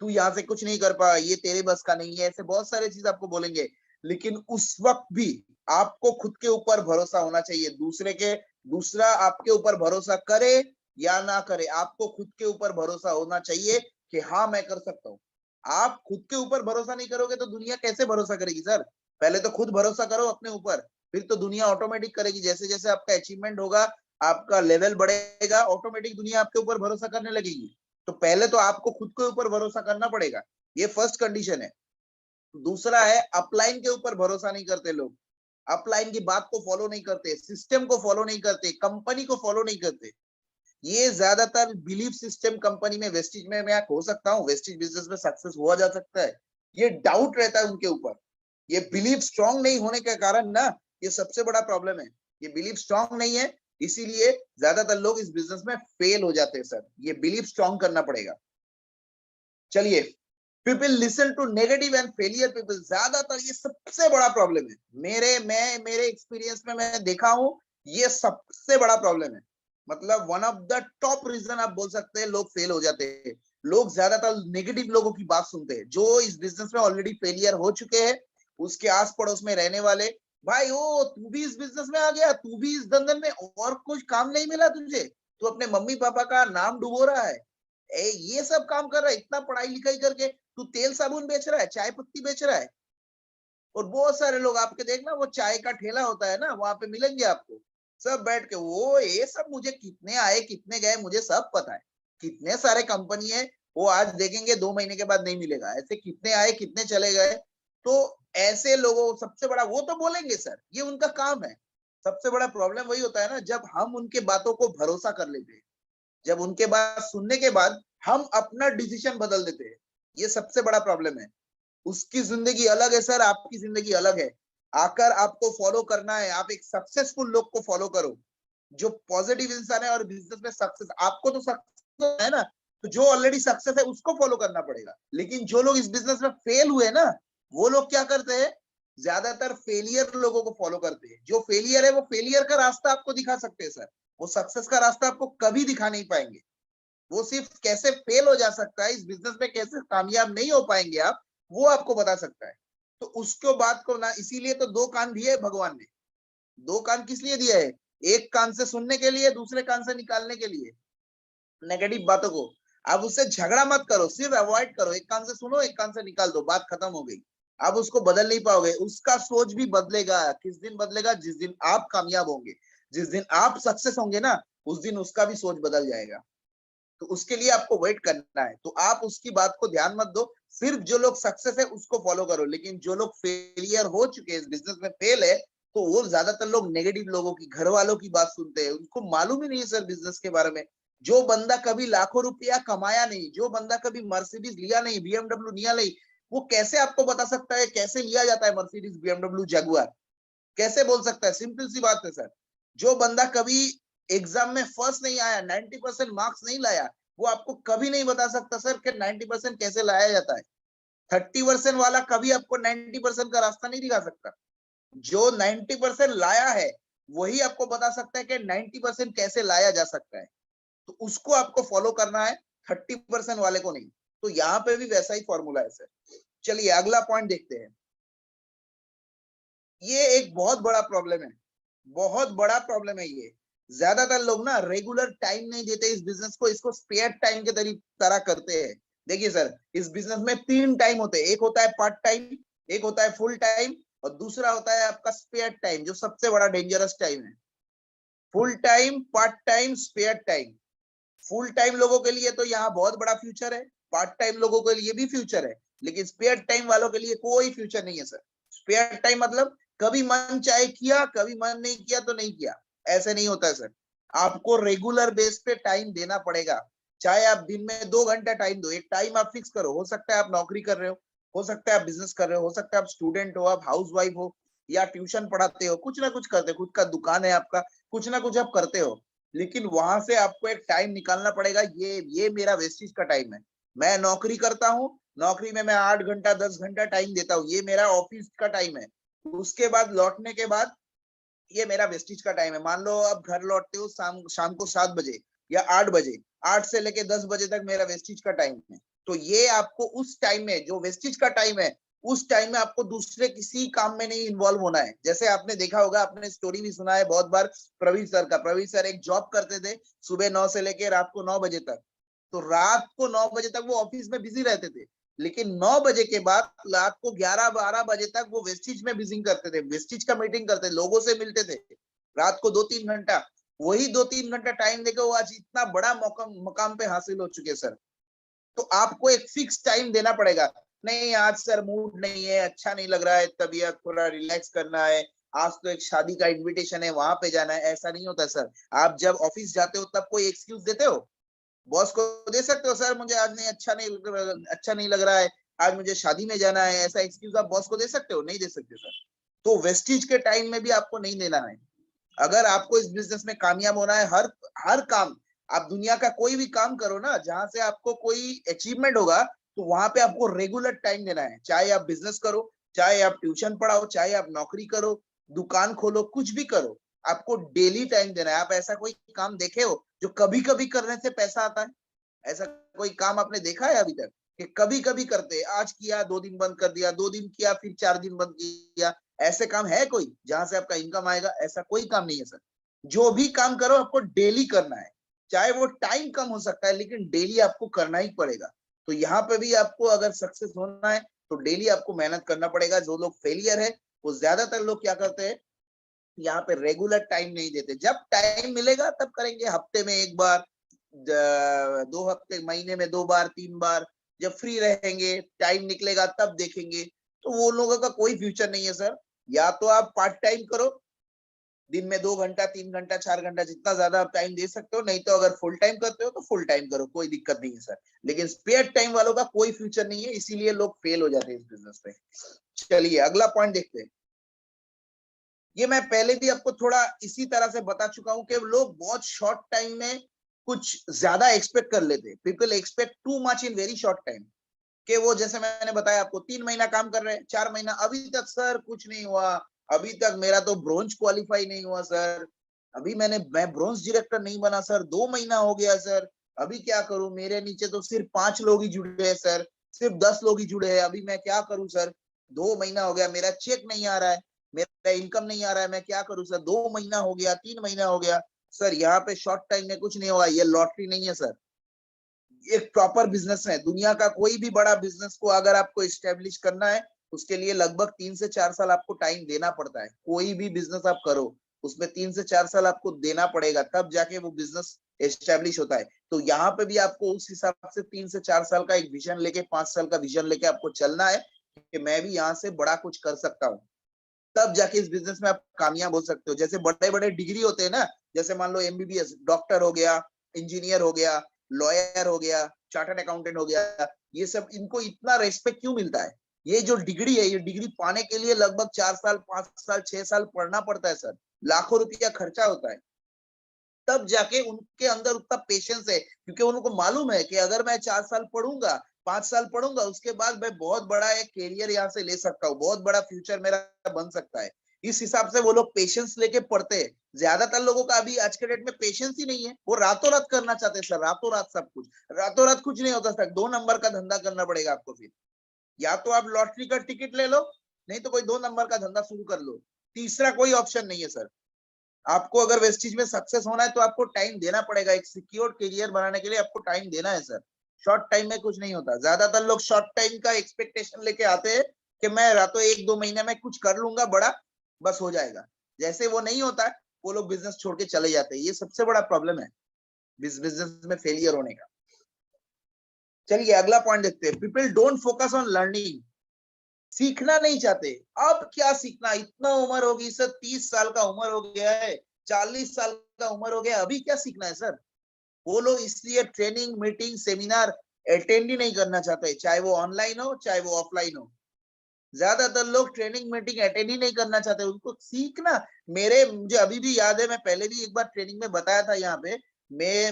तू यहाँ से कुछ नहीं कर पा, ये तेरे बस का नहीं है, ऐसे बहुत सारे चीज आपको बोलेंगे। लेकिन उस वक्त भी आपको खुद के ऊपर भरोसा होना चाहिए। दूसरा आपके ऊपर भरोसा करे या ना करे, आपको खुद के ऊपर भरोसा होना चाहिए कि हाँ मैं कर सकता हूँ। आप खुद के ऊपर भरोसा नहीं करोगे तो दुनिया कैसे भरोसा करेगी सर? पहले तो खुद भरोसा करो अपने ऊपर, फिर तो दुनिया ऑटोमेटिक करेगी। जैसे जैसे आपका अचीवमेंट होगा, आपका लेवल बढ़ेगा, ऑटोमेटिक दुनिया आपके ऊपर भरोसा करने लगेगी। तो पहले तो आपको खुद के ऊपर भरोसा करना पड़ेगा, ये फर्स्ट कंडीशन है। दूसरा है अपलाइन के ऊपर भरोसा नहीं करते लोग। अपलाइन की बात को फॉलो नहीं करते, सिस्टम को फॉलो नहीं करते, कंपनी को फॉलो नहीं करते। ये ज्यादातर बिलीफ सिस्टम कंपनी में, वेस्टिज में मैं हो सकता हूँ, वेस्टिज बिजनेस में सक्सेस हुआ जा सकता है, ये डाउट रहता है उनके ऊपर। ये बिलीफ स्ट्रांग नहीं होने के कारण ना, ये सबसे बड़ा प्रॉब्लम है। ये बिलीफ स्ट्रांग नहीं है, इसीलिए ज्यादातर लोग इस बिजनेस में फेल हो जाते हैं सर। ये बिलीफ स्ट्रांग करना पड़ेगा। चलिए, people listen to negative and failure people, ज्यादातर ये सबसे बड़ा प्रॉब्लम है। मेरे एक्सपीरियंस में मैं देखा हूं, ये सबसे बड़ा प्रॉब्लम है। मतलब one of the top reason आप बोल सकते हैं लोग फेल हो जाते हैं। लोग ज्यादातर नेगेटिव लोगों की बात सुनते हैं, जो इस बिजनेस में ऑलरेडी फेलियर हो चुके हैं, उसके आस पड़ोस में रहने वाले। भाई ओ, तू भी इस बिजनेस में आ गया, तू भी इस धंधे में, और कुछ काम नहीं मिला तुझे, तू अपने मम्मी पापा का नाम डुबो रहा है, ये सब काम कर रहा है, इतना पढ़ाई लिखाई करके तू तेल साबुन बेच रहा है, चाय पत्ती बेच रहा है। और बहुत सारे लोग आपके देखना, वो चाय का ठेला होता है ना, वहां पे मिलेंगे आपको, सब बैठ के वो ये सब, मुझे कितने आए कितने गए मुझे सब पता है, कितने सारे कंपनी है, वो आज देखेंगे 2 महीने के बाद नहीं मिलेगा, ऐसे कितने आए कितने चले गए। तो ऐसे लोगों, सबसे बड़ा वो तो बोलेंगे सर, ये उनका काम है। सबसे बड़ा प्रॉब्लम वही होता है ना, जब हम उनके बातों को भरोसा कर लेते हैं, जब उनके बात सुनने के बाद हम अपना डिसीजन बदल देते हैं, ये सबसे बड़ा प्रॉब्लम है। उसकी जिंदगी अलग है सर, आपकी जिंदगी अलग है। आकर आपको फॉलो करना है, आप एक सक्सेसफुल लोग को फॉलो करो, जो पॉजिटिव इंसान है और बिजनेस में सक्सेस, आपको तो सक्सेस है ना, तो जो ऑलरेडी सक्सेस है उसको फॉलो करना पड़ेगा। लेकिन जो लोग इस बिजनेस में फेल हुए ना, वो लोग क्या करते हैं, ज्यादातर फेलियर लोगों को फॉलो करते हैं। जो फेलियर है वो फेलियर का रास्ता आपको दिखा सकते हैं सर, वो सक्सेस का रास्ता आपको कभी दिखा नहीं पाएंगे। वो सिर्फ कैसे फेल हो जा सकता है इस बिजनेस में, कैसे कामयाब नहीं हो पाएंगे आप, वो आपको बता सकता है। तो उसको बात को ना, इसीलिए तो 2 कान दिए भगवान ने। 2 कान किस लिए दिया है? एक कान से सुनने के लिए, दूसरे कान से निकालने के लिए नेगेटिव बातों को। आप उससे झगड़ा मत करो, सिर्फ अवॉइड करो, एक कान से सुनो एक कान से निकाल दो, बात खत्म हो गई। आप उसको बदल नहीं पाओगे, उसका सोच भी बदलेगा। किस दिन बदलेगा? जिस दिन आप कामयाब होंगे, जिस दिन आप सक्सेस होंगे ना, उस दिन उसका भी सोच बदल जाएगा। तो उसके लिए आपको वेट करना है। तो आप उसकी बात को ध्यान मत दो, सिर्फ जो लोग सक्सेस है उसको फॉलो करो। लेकिन जो लोग फेलियर हो चुके हैं, इस बिजनेस में फेल है, तो वो ज्यादातर लोग नेगेटिव लोगों की, घर वालों की बात सुनते हैं। उनको मालूम ही नहीं है सर बिजनेस के बारे में। जो बंदा कभी लाखों रुपया कमाया नहीं, जो बंदा कभी मर्सिडीज लिया नहीं, बीएमडब्ल्यू लिया नहीं, वो कैसे आपको बता सकता है कैसे लिया जाता है मर्सिडीज, बीएमडब्ल्यू, जगुआर? कैसे बोल सकता है? सिंपल सी बात है सर। जो बंदा कभी एग्जाम में फर्स्ट नहीं आया, 90% मार्क्स नहीं लाया, वो आपको कभी नहीं बता सकता सर कि 90% कैसे लाया जाता है। 30% वाला कभी आपको 90% का रास्ता नहीं दिखा सकता। जो 90% लाया है वही आपको बता सकता है कि 90% कैसे लाया जा सकता है। तो उसको आपको फॉलो करना है, 30% वाले को नहीं। तो यहाँ पे भी वैसा ही फॉर्मूला है सर। चलिए अगला पॉइंट देखते हैं। ये एक बहुत बड़ा प्रॉब्लम है, बहुत बड़ा प्रॉब्लम है ये। ज्यादातर लोग ना रेगुलर टाइम नहीं देते इस बिजनेस को, इसको स्पेयर टाइम के तरह करते हैं। देखिए सर, इस बिजनेस में 3 टाइम होते हैं, एक होता है पार्ट टाइम, एक होता है फुल टाइम, और दूसरा होता है आपका स्पेयर टाइम, जो सबसे बड़ा डेंजरस टाइम है। Full time, part time, spare time. Full time लोगों के लिए तो यहाँ बहुत बड़ा फ्यूचर है, पार्ट टाइम लोगों के लिए भी फ्यूचर है, लेकिन स्पेयर टाइम वालों के लिए कोई फ्यूचर नहीं है सर। स्पेयर टाइम मतलब कभी मन चाहे किया, कभी मन नहीं किया तो नहीं किया, ऐसे नहीं होता है सर। आपको रेगुलर बेस पे टाइम देना पड़ेगा। चाहे आप दिन में 2 घंटा टाइम दो, एक टाइम आप फिक्स करो। हो सकता है आप नौकरी कर रहे हो सकता है आप बिजनेस कर रहे हो सकता है आप स्टूडेंट हो, आप हाउस वाइफ हो, या ट्यूशन पढ़ाते हो, कुछ ना कुछ करते हो, खुद का दुकान है आपका, कुछ ना कुछ आप करते हो। लेकिन वहां से आपको एक टाइम निकालना पड़ेगा। ये मेरा वेस्टेज का टाइम है। मैं नौकरी करता हूँ, नौकरी में मैं 8 घंटा 10 घंटा टाइम देता हूँ, ये मेरा ऑफिस का टाइम है। उसके बाद लौटने के बाद ये मेरा वेस्टेज का टाइम है। मान लो आप घर लौटते हो शाम शाम को 7 बजे या 8 बजे, 8 से लेके 10 बजे तक मेरा वेस्टेज का टाइम है। तो ये आपको उस टाइम में, जो वेस्टेज का टाइम है, उस टाइम में आपको दूसरे किसी काम में नहीं इन्वॉल्व होना है। जैसे आपने देखा होगा, आपने स्टोरी भी सुना है बहुत बार प्रवीण सर का। प्रवीण सर एक जॉब करते थे, सुबह 9 से लेके रात को 9 बजे तक। तो रात को 9 बजे तक वो ऑफिस में बिजी रहते थे, लेकिन 9 बजे के बाद रात को 11-12 बजे तक वो वेस्टिज में बिजी करते थे, वेस्टिज का मीटिंग करते थे, लोगों से मिलते थे रात को 2-3 घंटा। वही 2-3 घंटा टाइम देकर वो आज इतना बड़ा मकाम पे हासिल हो चुके सर। तो आपको एक फिक्स टाइम देना पड़ेगा। नहीं आज सर मूड नहीं है, अच्छा नहीं लग रहा है, तबीयत थोड़ा रिलैक्स करना है, आज तो एक शादी का इनविटेशन है, वहां पे जाना है, ऐसा नहीं होता सर। आप जब ऑफिस जाते हो तब कोई एक्सक्यूज देते हो? बॉस को दे सकते हो, सर मुझे आज नहीं अच्छा नहीं लग रहा है, आज मुझे शादी में जाना है, ऐसा एक्सक्यूज आप बॉस को दे सकते हो? नहीं दे सकते सर। तो वेस्टिज के टाइम में भी आपको नहीं देना है। अगर आपको इस बिजनेस में कामयाब होना है, हर हर काम, आप दुनिया का कोई भी काम करो ना जहां से आपको कोई अचीवमेंट होगा, तो वहां पे आपको रेगुलर टाइम देना है। चाहे आप बिजनेस करो, चाहे आप ट्यूशन पढ़ाओ, चाहे आप नौकरी करो, दुकान खोलो, कुछ भी करो, आपको डेली टाइम देना है। आप ऐसा कोई काम देखे हो जो कभी कभी करने से पैसा आता है? ऐसा कोई काम आपने देखा है अभी तक कि कभी कभी करते, आज किया 2 दिन बंद कर दिया, 2 दिन किया फिर 4 दिन बंद किया? ऐसे काम है कोई जहां से आपका इनकम आएगा? ऐसा कोई काम नहीं है सर। जो भी काम करो आपको डेली करना है, चाहे वो टाइम कम हो सकता है लेकिन डेली आपको करना ही पड़ेगा। तो यहाँ पे भी आपको अगर सक्सेस होना है तो डेली आपको मेहनत करना पड़ेगा। जो लोग फेलियर है वो ज्यादातर लोग क्या करते हैं, यहाँ पे रेगुलर टाइम नहीं देते। जब टाइम मिलेगा तब करेंगे, हफ्ते में एक बार, 2 हफ्ते, महीने में 2 बार 3 बार, जब फ्री रहेंगे टाइम निकलेगा तब देखेंगे। तो वो लोगों का कोई फ्यूचर नहीं है सर। या तो आप पार्ट टाइम करो, दिन में 2 घंटा 3 घंटा 4 घंटा जितना ज्यादा आप टाइम दे सकते हो, नहीं तो अगर फुल टाइम करते हो तो फुल टाइम करो, कोई दिक्कत नहीं है सर। लेकिन स्पेयर टाइम वालों का कोई फ्यूचर नहीं है, इसीलिए लोग फेल हो जाते हैं इस बिजनेस में। चलिए अगला पॉइंट देखते हैं। ये मैं पहले भी आपको थोड़ा इसी तरह से बता चुका हूं कि लोग बहुत शॉर्ट टाइम में कुछ ज्यादा एक्सपेक्ट कर लेते हैं। People expect too much in very short time. कि वो जैसे मैंने बताया आपको 3 महीना काम कर रहे हैं, 4 महीना, अभी तक सर कुछ नहीं हुआ, अभी तक मेरा तो ब्रोंज क्वालिफाई नहीं हुआ सर, अभी मैं ब्रोंज डायरेक्टर नहीं बना सर, 2 महीना हो गया सर, अभी क्या करूं, मेरे नीचे तो सिर्फ 5 लोग ही जुड़े हैं सर, सिर्फ 10 लोग ही जुड़े हैं, अभी मैं क्या करूं सर, 2 महीना हो गया, मेरा चेक नहीं आ रहा है, मेरा इनकम नहीं आ रहा है, मैं क्या करूं सर, 2 महीना हो गया, 3 महीना हो गया। सर यहाँ पे शॉर्ट टाइम में कुछ नहीं होगा, ये लॉटरी नहीं है सर, एक प्रॉपर बिजनेस है। दुनिया का कोई भी बड़ा बिजनेस को अगर आपको इस्टेब्लिश करना है, उसके लिए लगभग 3 से 4 साल आपको टाइम देना पड़ता है। कोई भी बिजनेस आप करो उसमें 3 से 4 साल आपको देना पड़ेगा, तब जाके वो बिजनेस एस्टेब्लिश होता है। तो यहाँ पे भी आपको उस हिसाब से 3 से 4 साल का एक विजन लेके, 5 साल का विजन लेके आपको चलना है कि मैं भी यहाँ से बड़ा कुछ कर सकता हूँ। तब जाके इस बिजनेस में आप कामयाब हो सकते हो। जैसे बड़े बड़े डिग्री होते हैं ना, जैसे मान लो एमबीबीएस, डॉक्टर हो गया, इंजीनियर हो गया, लॉयर हो गया, चार्टर्ड अकाउंटेंट हो गया, ये सब, इनको इतना रेस्पेक्ट क्यों मिलता है? ये जो डिग्री है, ये डिग्री पाने के लिए लगभग 4 साल 5 साल 6 साल पढ़ना पड़ता है सर, लाखों रुपया खर्चा होता है। तब जाके उनके अंदर उतना पेशेंस है, क्योंकि उनको मालूम है कि अगर मैं 4 साल पढ़ूंगा, 5 साल पढ़ूंगा, उसके बाद मैं बहुत बड़ा एक कैरियर यहाँ से ले सकता हूँ, बहुत बड़ा फ्यूचर मेरा बन सकता है। इस हिसाब से वो लोग पेशेंस लेके पढ़ते हैं। ज्यादातर लोगों का अभी आज के डेट में पेशेंस ही नहीं है, वो रातों रात करना चाहते हैं सर, रातों रात सब कुछ। रातों रात कुछ नहीं होता सर, 2 नंबर का धंधा करना पड़ेगा आपको फिर। या तो आप लॉटरी का टिकट ले लो, नहीं तो कोई 2 नंबर का धंधा शुरू कर लो, तीसरा कोई ऑप्शन नहीं है सर। आपको अगर वेस्टिज में सक्सेस होना है तो आपको टाइम देना पड़ेगा, एक सिक्योर करियर बनाने के लिए आपको टाइम देना है सर। शॉर्ट टाइम में कुछ नहीं होता। ज्यादातर लोग शॉर्ट टाइम का एक्सपेक्टेशन लेके आते हैं कि मैं रातों 1-2 महीने में कुछ कर लूंगा बड़ा, बस हो जाएगा। जैसे वो नहीं होता, वो लोग बिजनेस छोड़ के चले जाते हैं। ये सबसे बड़ा प्रॉब्लम है बिजनेस में फेलियर होने का। चलिए अगला पॉइंट देखते हैं। People don't focus on learning. सीखना नहीं चाहते। अब क्या सीखना, इतना उम्र होगी सर, 30 साल का उम्र हो गया है, 40 साल का उम्र हो गया, अभी क्या सीखना है सर? वो लोग इसलिए ट्रेनिंग मीटिंग सेमिनार अटेंड ही नहीं करना चाहते, चाहे वो ऑनलाइन हो चाहे वो ऑफलाइन हो। ज्यादातर लोग ट्रेनिंग मीटिंग अटेंड ही नहीं करना चाहते, उनको सीखना। मुझे अभी भी याद है, मैं पहले भी एक बार ट्रेनिंग में बताया था यहाँ पे,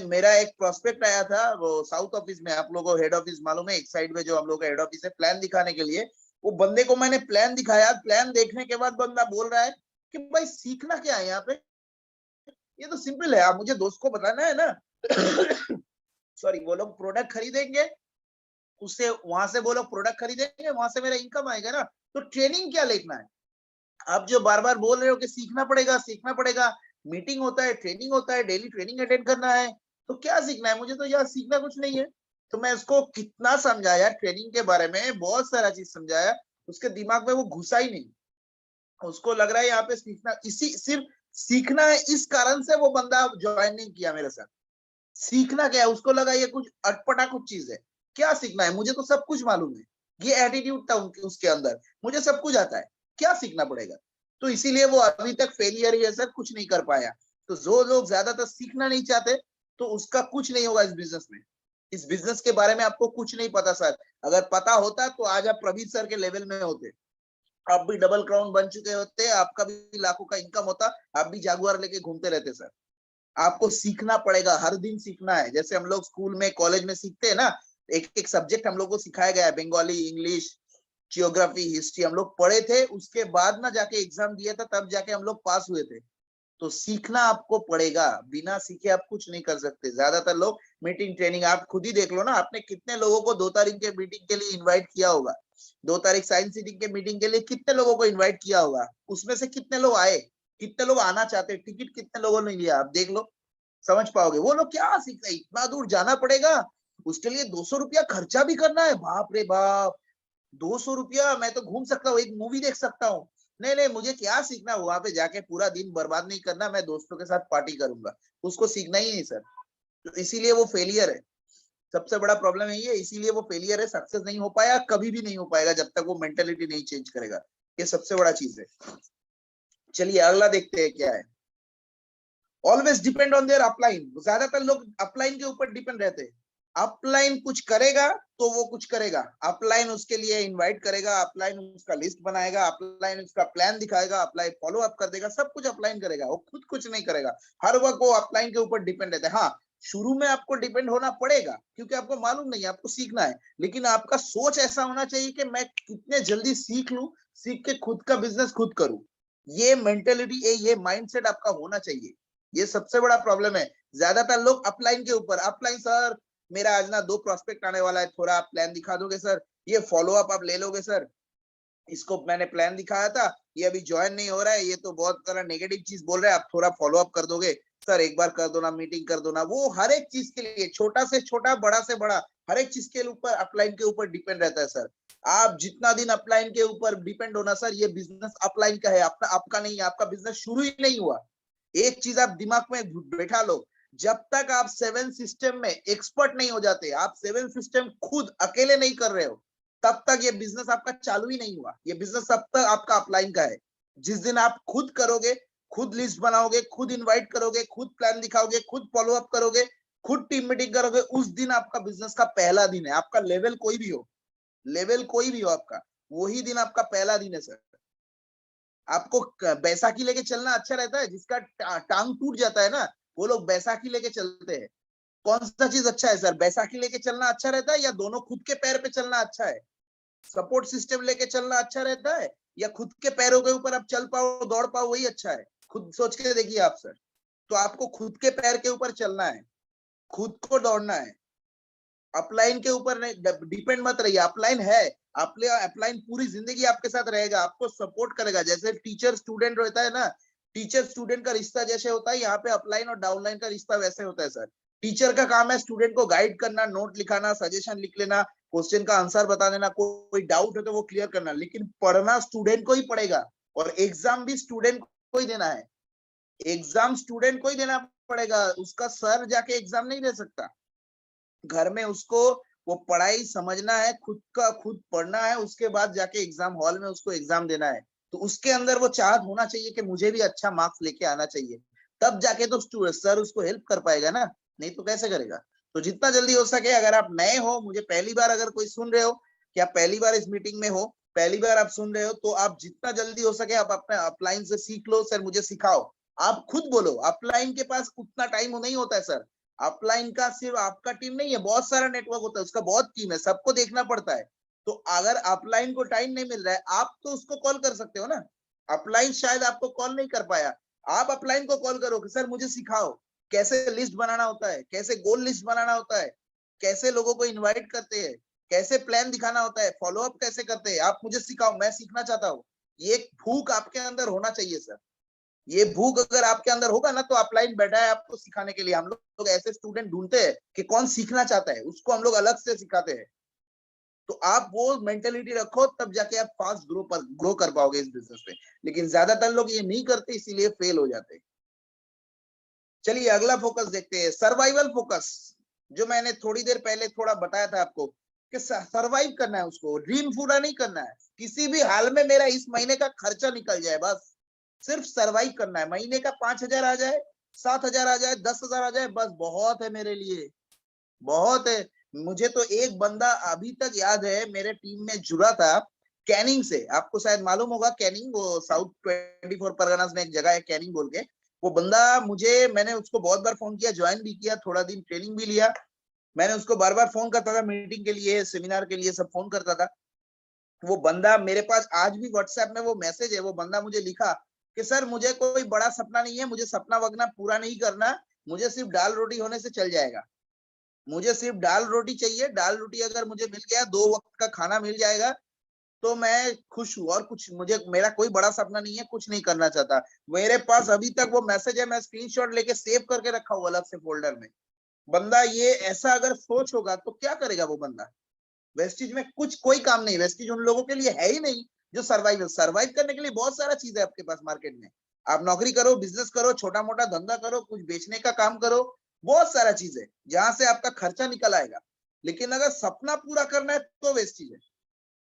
मेरा एक प्रोस्पेक्ट आया था, वो साउथ ऑफिस में, आप लोगों को हेड ऑफिस मालूम है, एक साइड में जो हम लोग का हेड ऑफिस है, प्लान दिखाने के लिए। वो बंदे को मैंने प्लान दिखाया, प्लान देखने के बाद बंदा बोल रहा है कि भाई सीखना क्या है यहाँ पे, ये तो सिंपल है, आप मुझे दोस्त को बताना है ना। सॉरी, वो लोग प्रोडक्ट खरीदेंगे, उससे वहां से वो लोग प्रोडक्ट खरीदेंगे, वहां से मेरा इनकम आएगा ना, तो ट्रेनिंग क्या लेना है? आप जो बार बार बोल रहे हो कि सीखना पड़ेगा सीखना पड़ेगा, मीटिंग होता है, ट्रेनिंग होता है, डेली ट्रेनिंग अटेंड करना है, तो क्या सीखना है? मुझे तो यार सीखना कुछ नहीं है। तो मैं उसको कितना समझाया ट्रेनिंग के बारे में, बहुत सारा चीज समझाया, उसके दिमाग में वो घुसा ही नहीं। उसको लग रहा है यहाँ पे सीखना, इसी सिर्फ सीखना है, इस कारण से वो बंदा ज्वाइन नहीं किया मेरे साथ। सीखना क्या है, उसको लगा ये कुछ अटपटा कुछ चीज है। क्या सीखना है? मुझे तो सब कुछ मालूम है। ये एटीट्यूड था उसके अंदर, मुझे सब कुछ आता है, क्या सीखना पड़ेगा? तो इसीलिए वो अभी तक फेलियर ही है सर, कुछ नहीं कर पाया। तो जो लोग ज्यादातर सीखना नहीं चाहते, तो उसका कुछ नहीं होगा इस बिजनेस में। इस बिजनेस के बारे में आपको कुछ नहीं पता सर। अगर पता होता तो आज आप प्रवीण सर के लेवल में होते, आप भी डबल क्राउन बन चुके होते, आपका भी लाखों का इनकम होता, आप भी जागुआर लेके घूमते रहते सर। आपको सीखना पड़ेगा, हर दिन सीखना है। जैसे हम लोग स्कूल में कॉलेज में सीखते हैं ना, एक एक सब्जेक्ट हम लोग को सिखाया गया है, बंगाली, इंग्लिश, जियोग्राफी, हिस्ट्री हम लोग पढ़े थे, उसके बाद ना जाके एग्जाम दिया था, तब जाके हम लोग पास हुए थे। तो सीखना आपको पड़ेगा, बिना सीखे आप कुछ नहीं कर सकते। ज्यादातर लोग मीटिंग ट्रेनिंग, आप खुद ही देख लो ना, आपने कितने लोगों को 2 तारीख के मीटिंग के लिए इनवाइट किया होगा, 2 तारीख साइंस सिटी के मीटिंग के लिए कितने लोगों को इनवाइट किया होगा, उसमें से कितने लोग आए, कितने लोग आना चाहते, टिकट कितने लोगों ने लिया, आप देख लो, समझ पाओगे। वो लोग क्या सीख रहे, इतना दूर जाना पड़ेगा, उसके लिए 200 रुपया खर्चा भी करना है, बाप रे बाप। 200 रुपया, मैं तो घूम सकता हूँ, एक मूवी देख सकता हूँ। नहीं नहीं, मुझे क्या सीखना, वहां पे जाके पूरा दिन बर्बाद नहीं करना, मैं दोस्तों के साथ पार्टी करूंगा, उसको सीखना ही नहीं सर। तो इसीलिए वो फेलियर है, सबसे बड़ा प्रॉब्लम यही है, इसीलिए वो फेलियर है, सक्सेस नहीं हो पाया, कभी भी नहीं हो पाएगा जब तक वो मेंटेलिटी नहीं चेंज करेगा। ये सबसे बड़ा चीज है। चलिए अगला देखते हैं क्या है। Always depend on their upline, ज्यादातर लोग अपलाइन के ऊपर डिपेंड रहते हैं। अपलाइन कुछ करेगा तो वो कुछ करेगा, अपलाइन उसके लिए इनवाइट करेगा, अपलाइन उसका लिस्ट बनाएगा, अपलाइन उसका प्लान दिखाएगा, अपलाइन फॉलो अप कर देगा, सब कुछ अपलाइन करेगा, वो खुद कुछ नहीं करेगा। हर वक्त वो अपलाइन के ऊपर डिपेंड रहता है। हाँ, शुरू में आपको डिपेंड होना पड़ेगा, क्योंकि आपको मालूम नहीं है, आपको सीखना है। लेकिन आपका सोच ऐसा होना चाहिए कि मैं कितने जल्दी सीख लूं, सीख के खुद का बिजनेस खुद करूं। ये मेंटेलिटी, ये माइंडसेट आपका होना चाहिए। ये सबसे बड़ा प्रॉब्लम है। ज्यादातर लोग अपलाइन के ऊपर, अपलाइन सर मेरा आज ना 2 प्रोस्पेक्ट आने वाला है, थोड़ा आप प्लान दिखा दोगे सर, ये फॉलो अप आप ले लोगे सर, इसको मैंने प्लान दिखाया था, ये अभी ज्वाइन नहीं हो रहा है, ये तो बहुत सारा नेगेटिव चीज बोल रहा है, आप थोड़ा फॉलो अप कर दोगे सर, एक बार कर दो ना, मीटिंग कर दो ना। वो हर एक चीज के लिए, छोटा से छोटा, बड़ा से बड़ा, हर एक चीज के ऊपर अपलाइन के ऊपर डिपेंड रहता है सर। आप जितना दिन अपलाइन के ऊपर डिपेंड होना सर, ये बिजनेस अपलाइन का है, आपका नहीं है, आपका बिजनेस शुरू ही नहीं हुआ। एक चीज आप दिमाग में बैठा लो, जब तक आप 7 सिस्टम में एक्सपर्ट नहीं हो जाते, आप 7 सिस्टम खुद अकेले नहीं कर रहे हो, तब तक ये बिजनेस आपका चालू ही नहीं हुआ। ये बिजनेस तब तक आपका अपलाइन का है। जिस दिन आप खुद करोगे, खुद लिस्ट बनाओगे, खुद इनवाइट करोगे, खुद प्लान दिखाओगे, खुद फॉलो अप करोगे, खुद टीम मीटिंग करोगे, उस दिन आपका बिजनेस का पहला दिन है। आपका लेवल कोई भी हो, लेवल कोई भी हो आपका, वही दिन आपका पहला दिन है सर। आपको बैसाखी लेके चलना अच्छा रहता है, जिसका टांग टूट जाता है ना, वो लोग बैसाखी लेके चलते हैं। कौन सा चीज अच्छा है सर, बैसाखी लेके चलना अच्छा रहता है, या दोनों खुद के पैर पे चलना अच्छा है? सपोर्ट सिस्टम लेके चलना अच्छा रहता है, या खुद के पैरों के ऊपर आप चल पाओ, दौड़ पाओ, वही अच्छा है? खुद सोच के देखिए आप सर। तो आपको खुद के पैर के ऊपर चलना है, खुद को दौड़ना है, अपलाइन के ऊपर डिपेंड मत रहिए। अपलाइन है, अपलाइन पूरी जिंदगी आपके साथ रहेगा, आपको सपोर्ट करेगा। जैसे टीचर स्टूडेंट रहता है ना, टीचर स्टूडेंट का रिश्ता जैसे होता है, यहाँ पे अपलाइन और डाउनलाइन का रिश्ता वैसे होता है सर। टीचर का काम है स्टूडेंट को गाइड करना, नोट लिखाना, सजेशन लिख लेना, क्वेश्चन का आंसर बता देना, कोई डाउट है तो वो क्लियर करना, लेकिन पढ़ना स्टूडेंट को ही पड़ेगा। और एग्जाम भी स्टूडेंट को ही देना है, एग्जाम स्टूडेंट को ही देना पड़ेगा, उसका सर जाके एग्जाम नहीं दे सकता। घर में उसको वो पढ़ाई समझना है, खुद का खुद पढ़ना है, उसके बाद जाके एग्जाम हॉल में उसको एग्जाम देना है। तो उसके अंदर वो चाहत होना चाहिए कि मुझे भी अच्छा मार्क्स लेके आना चाहिए, तब जाके तो सर उसको हेल्प कर पाएगा ना, नहीं तो कैसे करेगा? तो जितना जल्दी हो सके, अगर आप नए हो, मुझे पहली बार अगर कोई सुन रहे हो, कि आप पहली बार इस मीटिंग में हो, पहली बार आप सुन रहे हो, तो आप जितना जल्दी हो सके आप अपने अपलाइन से सीख लो, सर मुझे सिखाओ। आप खुद बोलो, अपलाइन के पास उतना टाइम नहीं होता है सर। अपलाइन का सिर्फ आपका टीम नहीं है, बहुत सारा नेटवर्क होता है, उसका बहुत टीम है, सबको देखना पड़ता है। तो अगर अपलाइन को टाइम नहीं मिल रहा है, आप तो उसको कॉल कर सकते हो ना। अपलाइन शायद आपको कॉल नहीं कर पाया, आप अपलाइन को कॉल करो कि सर मुझे सिखाओ, कैसे लिस्ट बनाना होता है, कैसे गोल लिस्ट बनाना होता है, कैसे लोगों को इनवाइट करते हैं, कैसे प्लान दिखाना होता है, फॉलो अप कैसे करते हैं, आप मुझे सिखाओ, मैं सीखना चाहता हूँ। ये एक भूख आपके अंदर होना चाहिए सर। ये भूख अगर आपके अंदर होगा ना, तो अपलाइन बैठा है आपको सिखाने के लिए। हम लोग ऐसे स्टूडेंट ढूंढते हैं कि कौन सीखना चाहता है, उसको हम लोग अलग से सिखाते हैं। तो आप वो मेंटेलिटी रखो, तब जाके आप फास्ट ग्रो कर पाओगे इस बिजनेस में। लेकिन ज्यादातर लोग ये नहीं करते, इसीलिए फेल हो जाते हैं। चलिए अगला फोकस देखते हैं, सर्वाइवल फोकस। जो मैंने थोड़ी देर पहले थोड़ा बताया था आपको, कि सर्वाइव करना है, उसको ड्रीम पूरा नहीं करना है, किसी भी हाल में मेरा इस महीने का खर्चा निकल जाए बस, सिर्फ सरवाइव करना है। महीने का 5,000 आ जाए, 7,000 आ जाए, 10,000 आ जाए, बस बहुत है मेरे लिए, बहुत है। मुझे तो एक बंदा अभी तक याद है, मेरे टीम में जुड़ा था कैनिंग से। आपको शायद मालूम होगा कैनिंग, वो साउथ 24 परगनास में एक जगह है कैनिंग बोल के। वो बंदा मुझे, मैंने उसको बहुत बार फोन किया, ज्वाइन भी किया, थोड़ा दिन ट्रेनिंग भी लिया। मैंने उसको बार बार फोन करता था, मीटिंग के लिए, सेमिनार के लिए, सब फोन करता था। वो बंदा मेरे पास आज भी व्हाट्सएप में वो मैसेज है। वो बंदा मुझे लिखा कि सर मुझे कोई बड़ा सपना नहीं है, मुझे सपना वगना पूरा नहीं करना, मुझे सिर्फ दाल रोटी होने से चल जाएगा। मुझे सिर्फ दाल रोटी चाहिए, दाल रोटी अगर मुझे मिल गया, 2 वक्त का खाना मिल जाएगा, तो मैं खुश हूँ। और कुछ मुझे, मेरा कोई बड़ा सपना नहीं है, कुछ नहीं करना चाहता। मेरे पास अभी तक वो मैसेज है, मैं स्क्रीनशॉट लेके सेव करके रखा हूँ अलग से फोल्डर में। बंदा ये ऐसा अगर सोच होगा तो क्या करेगा वो बंदा। वेस्टिज में कुछ कोई काम नहीं, वेस्टिज उन लोगों के लिए है ही नहीं जो सर्वाइव करने के लिए बहुत सारा चीज है आपके पास मार्केट में। आप नौकरी करो, बिजनेस करो, छोटा मोटा धंधा करो, कुछ बेचने का काम करो, बहुत सारा चीज है जहां से आपका खर्चा निकल आएगा। लेकिन अगर सपना पूरा करना है तो वेस्टिज है।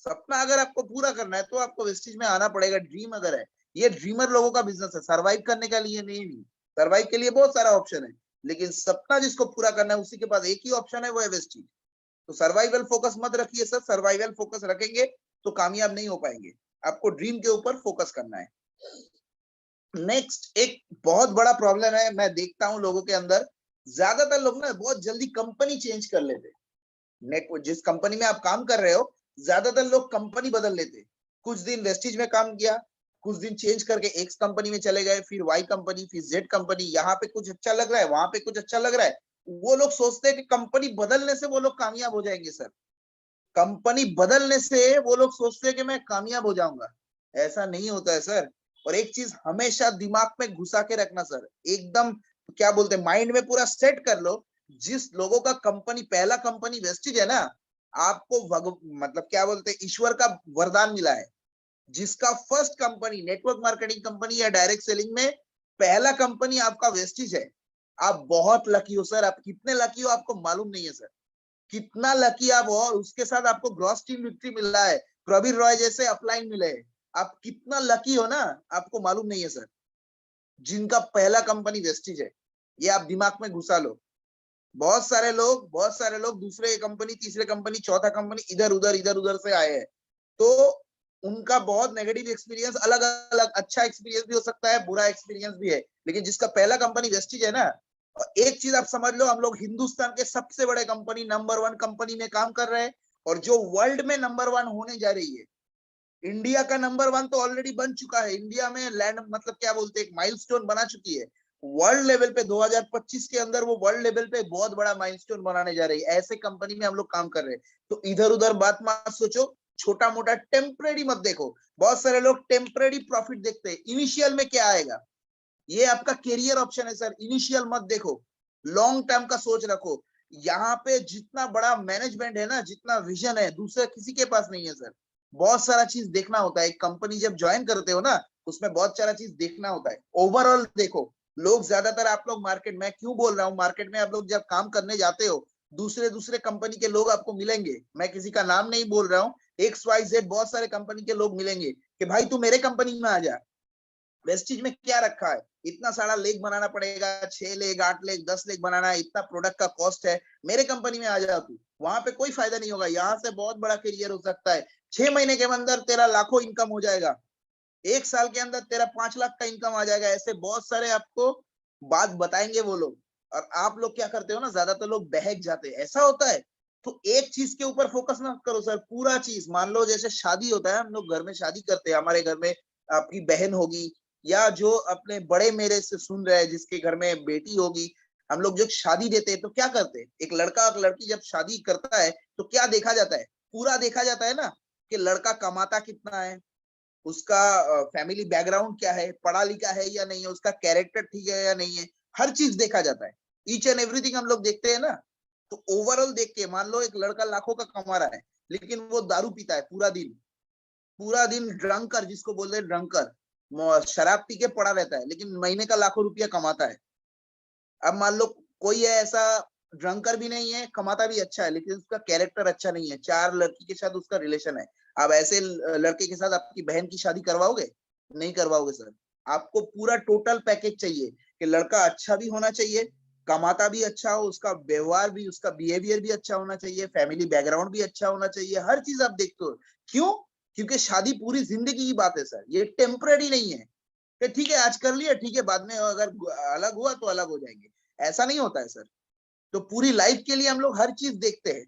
सपना अगर आपको पूरा करना है तो आपको वेस्टिज में आना पड़ेगा। ड्रीम अगर है, ये ड्रीमर लोगों का बिजनेस है, सर्वाइव करने के लिए नहीं। सर्वाइव के लिए बहुत सारा ऑप्शन है, लेकिन सपना जिसको पूरा करना है उसी के पास एक ही ऑप्शन है, वो है वेस्टिज। तो सर्वाइवल फोकस मत रखिए सर, सर्वाइवल फोकस रखेंगे तो कामयाब नहीं हो पाएंगे। आपको ड्रीम के ऊपर फोकस करना है। नेक्स्ट, एक बहुत बड़ा प्रॉब्लम है, मैं देखता हूं लोगों के अंदर, ज्यादातर लोग ना बहुत जल्दी कंपनी चेंज कर लेते। नेटवर्क, जिस कंपनी में आप काम कर रहे हो, ज्यादातर लोग कंपनी बदल लेते। कुछ दिन वेस्टिज में काम किया, कुछ दिन चेंज करके एक्स कंपनी में चले गए, फिर वाई कंपनी, फिर जेड कंपनी। यहाँ पे कुछ अच्छा लग रहा है, वहां पे कुछ अच्छा लग रहा है। वो लोग सोचते हैं कि कंपनी बदलने से वो लोग कामयाब हो जाएंगे सर। कंपनी बदलने से वो लोग सोचते हैं कि मैं कामयाब हो जाऊंगा। ऐसा नहीं होता है सर। और एक चीज हमेशा दिमाग में घुसा के रखना सर, एकदम क्या बोलते हैं, माइंड में पूरा सेट कर लो। जिस लोगों का कंपनी, पहला कंपनी वेस्टिज है ना, आपको मतलब क्या बोलते हैं, ईश्वर का वरदान मिला है। जिसका first company network marketing company या डायरेक्ट सेलिंग में पहला कंपनी आपका वेस्टिज है, आप बहुत लकी हो सर। आप कितने लकी हो आपको मालूम नहीं है सर, कितना लकी आप हो। और उसके साथ आपको ग्रॉस टीम विक्ट्री मिल रहा है, प्रवीण रॉय जैसे अपलाइन मिले। आप कितना लकी हो ना, आपको मालूम नहीं है सर। जिनका पहला कंपनी वेस्टिज है, ये आप दिमाग में घुसा लो। बहुत सारे लोग दूसरे कंपनी, तीसरे कंपनी, चौथा कंपनी, इधर उधर से आए हैं। तो उनका बहुत नेगेटिव एक्सपीरियंस, अलग अलग, अच्छा एक्सपीरियंस भी हो सकता है, बुरा एक्सपीरियंस भी है। लेकिन जिसका पहला कंपनी वेस्टिज है ना, एक चीज आप समझ लो, हम लोग हिंदुस्तान के सबसे बड़े कंपनी, नंबर 1 कंपनी में काम कर रहे हैं। और जो वर्ल्ड में नंबर 1 होने जा रही है, इंडिया का नंबर 1 तो ऑलरेडी बन चुका है। इंडिया में लैंड, मतलब क्या बोलते हैं, एक माइलस्टोन बना चुकी है। वर्ल्ड लेवल पे 2025 के अंदर वो वर्ल्ड लेवल पे बहुत बड़ा माइलस्टोन बनाने जा रही है। ऐसे कंपनी में हम लोग काम कर रहे हैं। तो इधर उधर बात मत सोचो, छोटा मोटा टेम्परेरी मत देखो। बहुत सारे लोग टेम्परेरी प्रॉफिट देखते हैं, इनिशियल में क्या आएगा। ये आपका कैरियर ऑप्शन है सर, इनिशियल मत देखो, लॉन्ग टर्म का सोच रखो। यहाँ पे जितना बड़ा मैनेजमेंट है ना, जितना विजन है, दूसरे किसी के पास नहीं है सर। बहुत सारा चीज देखना होता है। एक कंपनी जब ज्वाइन करते हो ना, उसमें बहुत सारा चीज देखना होता है। ओवरऑल देखो, लोग ज्यादातर, आप लोग मार्केट में, क्यों बोल रहा हूँ, मार्केट में आप लोग जब काम करने जाते हो, दूसरे दूसरे कंपनी के लोग आपको मिलेंगे। मैं किसी का नाम नहीं बोल रहा हूँ, XYZ बहुत सारे कंपनी के लोग मिलेंगे कि भाई तू मेरे कंपनी में आ जा। वेस्टिज में क्या रखा है, इतना सारा लेग बनाना पड़ेगा, 6 लेग, 8 लेग, 10 लेग बनाना है, इतना प्रोडक्ट का कॉस्ट है, मेरे कंपनी में आ जा तू। वहां पे कोई फायदा नहीं होगा। यहाँ से बहुत बड़ा करियर हो सकता है। 6 महीने के अंदर तेरा लाखों इनकम हो जाएगा, 1 साल के अंदर तेरा 5 लाख का इनकम आ जाएगा। ऐसे बहुत सारे आपको बात बताएंगे वो लोग। और आप लोग क्या करते हो ना, ज्यादातर लोग बहक जाते हैं, ऐसा होता है। तो एक चीज के ऊपर फोकस ना करो सर, पूरा चीज। मान लो जैसे शादी होता है, हम लोग घर में शादी करते हैं, हमारे घर में आपकी बहन होगी, या जो अपने बड़े मेरे से सुन रहे हैं जिसके घर में बेटी होगी, हम लोग जब शादी देते हैं तो क्या करते हैं, एक लड़का और लड़की जब शादी करता है तो क्या देखा जाता है, पूरा देखा जाता है ना, कि लड़का कमाता कितना है, उसका फैमिली बैकग्राउंड क्या है, पढ़ा लिखा है या नहीं है, उसका कैरेक्टर ठीक है या नहीं है, हर चीज देखा जाता है। ईच एंड एवरीथिंग हम लोग देखते हैं ना। तो ओवरऑल देख के, मान लो एक लड़का लाखों का कमा रहा है, लेकिन वो दारू पीता है पूरा दिन, पूरा दिन ड्रंकर, जिसको बोलते हैं ड्रंकर, शराब पी के पड़ा रहता है, लेकिन महीने का लाखों रुपया कमाता है। अब मान लो कोई है ऐसा, ड्रंकर भी नहीं है, कमाता भी अच्छा है, लेकिन उसका कैरेक्टर अच्छा नहीं है, 4 लड़की के साथ उसका रिलेशन है। अब ऐसे लड़के के साथ आपकी बहन की शादी करवाओगे? नहीं करवाओगे सर। आपको पूरा टोटल पैकेज चाहिए कि लड़का अच्छा भी होना चाहिए, कमाता भी अच्छा हो, उसका व्यवहार भी, उसका बिहेवियर भी अच्छा होना चाहिए, फैमिली बैकग्राउंड भी अच्छा होना चाहिए, हर चीज आप देखते हो। क्यों? क्योंकि शादी पूरी जिंदगी की बात है सर, ये टेम्पररी नहीं है कि ठीक है आज कर लिया, ठीक है बाद में अगर अलग हुआ तो अलग हो जाएंगे, ऐसा नहीं होता है सर। तो पूरी लाइफ के लिए हम लोग हर चीज देखते हैं।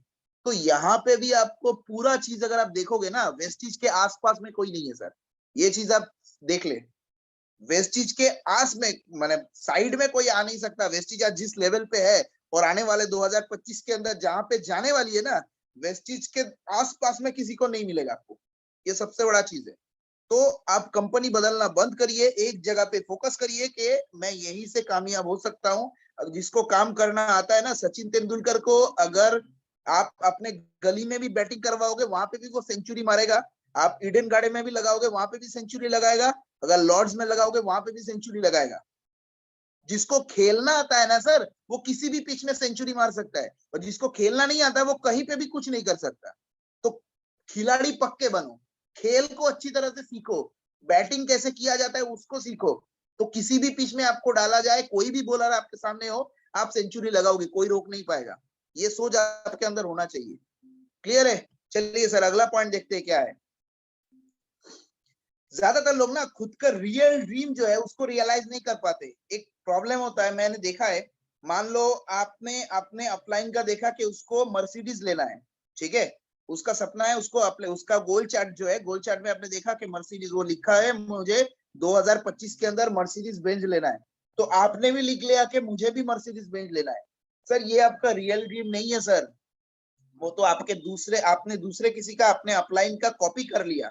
तो यहाँ पे भी आपको पूरा चीज अगर आप देखोगे ना, वेस्टिज के आसपास में कोई नहीं है सर, ये चीज आप देख ले। वेस्टिज के आस में माने साइड में कोई आ नहीं सकता। वेस्टिज आज जिस लेवल पे है और आने वाले 2025 के अंदर जहां पे जाने वाली है ना, वेस्टिज के आसपास में किसी को नहीं मिलेगा आपको। ये सबसे बड़ा चीज है। तो आप कंपनी बदलना बंद करिए, एक जगह पे फोकस करिए कि मैं यहीं से कामयाब हो सकता हूँ। जिसको काम करना आता है ना, सचिन तेंदुलकर को अगर आप अपने गली में भी बैटिंग करवाओगे वहां पे भी वो सेंचुरी मारेगा, आप ईडन गार्डन में भी लगाओगे वहां पे भी सेंचुरी लगाएगा, अगर लॉर्ड्स में लगाओगे वहां पे भी सेंचुरी लगाएगा। जिसको खेलना आता है ना सर, वो किसी भी पिच में सेंचुरी मार सकता है, और जिसको खेलना नहीं आता है वो कहीं पे भी कुछ नहीं कर सकता। तो खिलाड़ी पक्के बनो, खेल को अच्छी तरह से सीखो, बैटिंग कैसे किया जाता है उसको सीखो। तो किसी भी पिच में आपको डाला जाए, कोई भी बॉलर आपके सामने हो, आप सेंचुरी लगाओगे, कोई रोक नहीं पाएगा। ये सोच आपके अंदर होना चाहिए। क्लियर है? चलिए सर अगला पॉइंट देखते हैं क्या है। ज्यादातर लोग ना खुद का रियल ड्रीम जो है उसको रियलाइज नहीं कर पाते। एक प्रॉब्लम होता है, मैंने देखा है। मान लो आपने अपने अपलाइन का देखा कि उसको मर्सिडीज लेना है, ठीक है, उसका सपना है, उसको अपने उसका गोल चार्ट जो है, गोल चार्ट में आपने देखा कि मर्सिडीज, वो लिखा है मुझे 2025 के अंदर मर्सिडीज बेंज लेना है। तो आपने भी लिख लिया कि मुझे भी मर्सिडीज बेंज लेना है। सर ये आपका रियल ड्रीम नहीं है सर, वो तो आपके दूसरे, आपने दूसरे किसी का अपने अपलाइन का कॉपी कर लिया।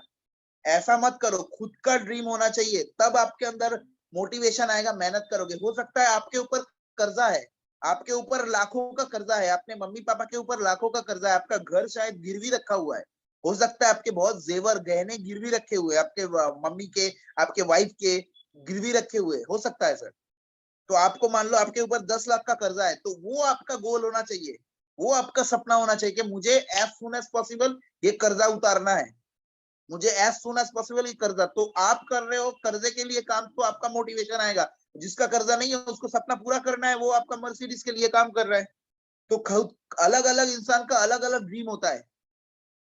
ऐसा मत करो, खुद का ड्रीम होना चाहिए, तब आपके अंदर मोटिवेशन आएगा, मेहनत करोगे। हो सकता है आपके ऊपर कर्जा है, आपके ऊपर लाखों का कर्जा है, अपने मम्मी पापा के ऊपर लाखों का कर्जा है, आपका घर शायद गिरवी रखा हुआ है, हो सकता है आपके बहुत जेवर गहने गिरवी रखे हुए, आपके मम्मी के, आपके वाइफ के गिरवी रखे हुए, हो सकता है सर। तो आपको मान लो आपके ऊपर 10 लाख का कर्जा है, तो वो आपका गोल होना चाहिए, वो आपका सपना होना चाहिए कि मुझे एज सुन एज पॉसिबल ये कर्जा उतारना है, मुझे एज सुन एज पॉसिबल ही कर्जा। तो आप कर रहे हो कर्जे के लिए काम, तो आपका मोटिवेशन आएगा। जिसका कर्जा नहीं है उसको सपना पूरा करना है, वो आपका मर्सिडीज के लिए काम कर रहा है। तो खुद अलग अलग इंसान का अलग अलग ड्रीम होता है,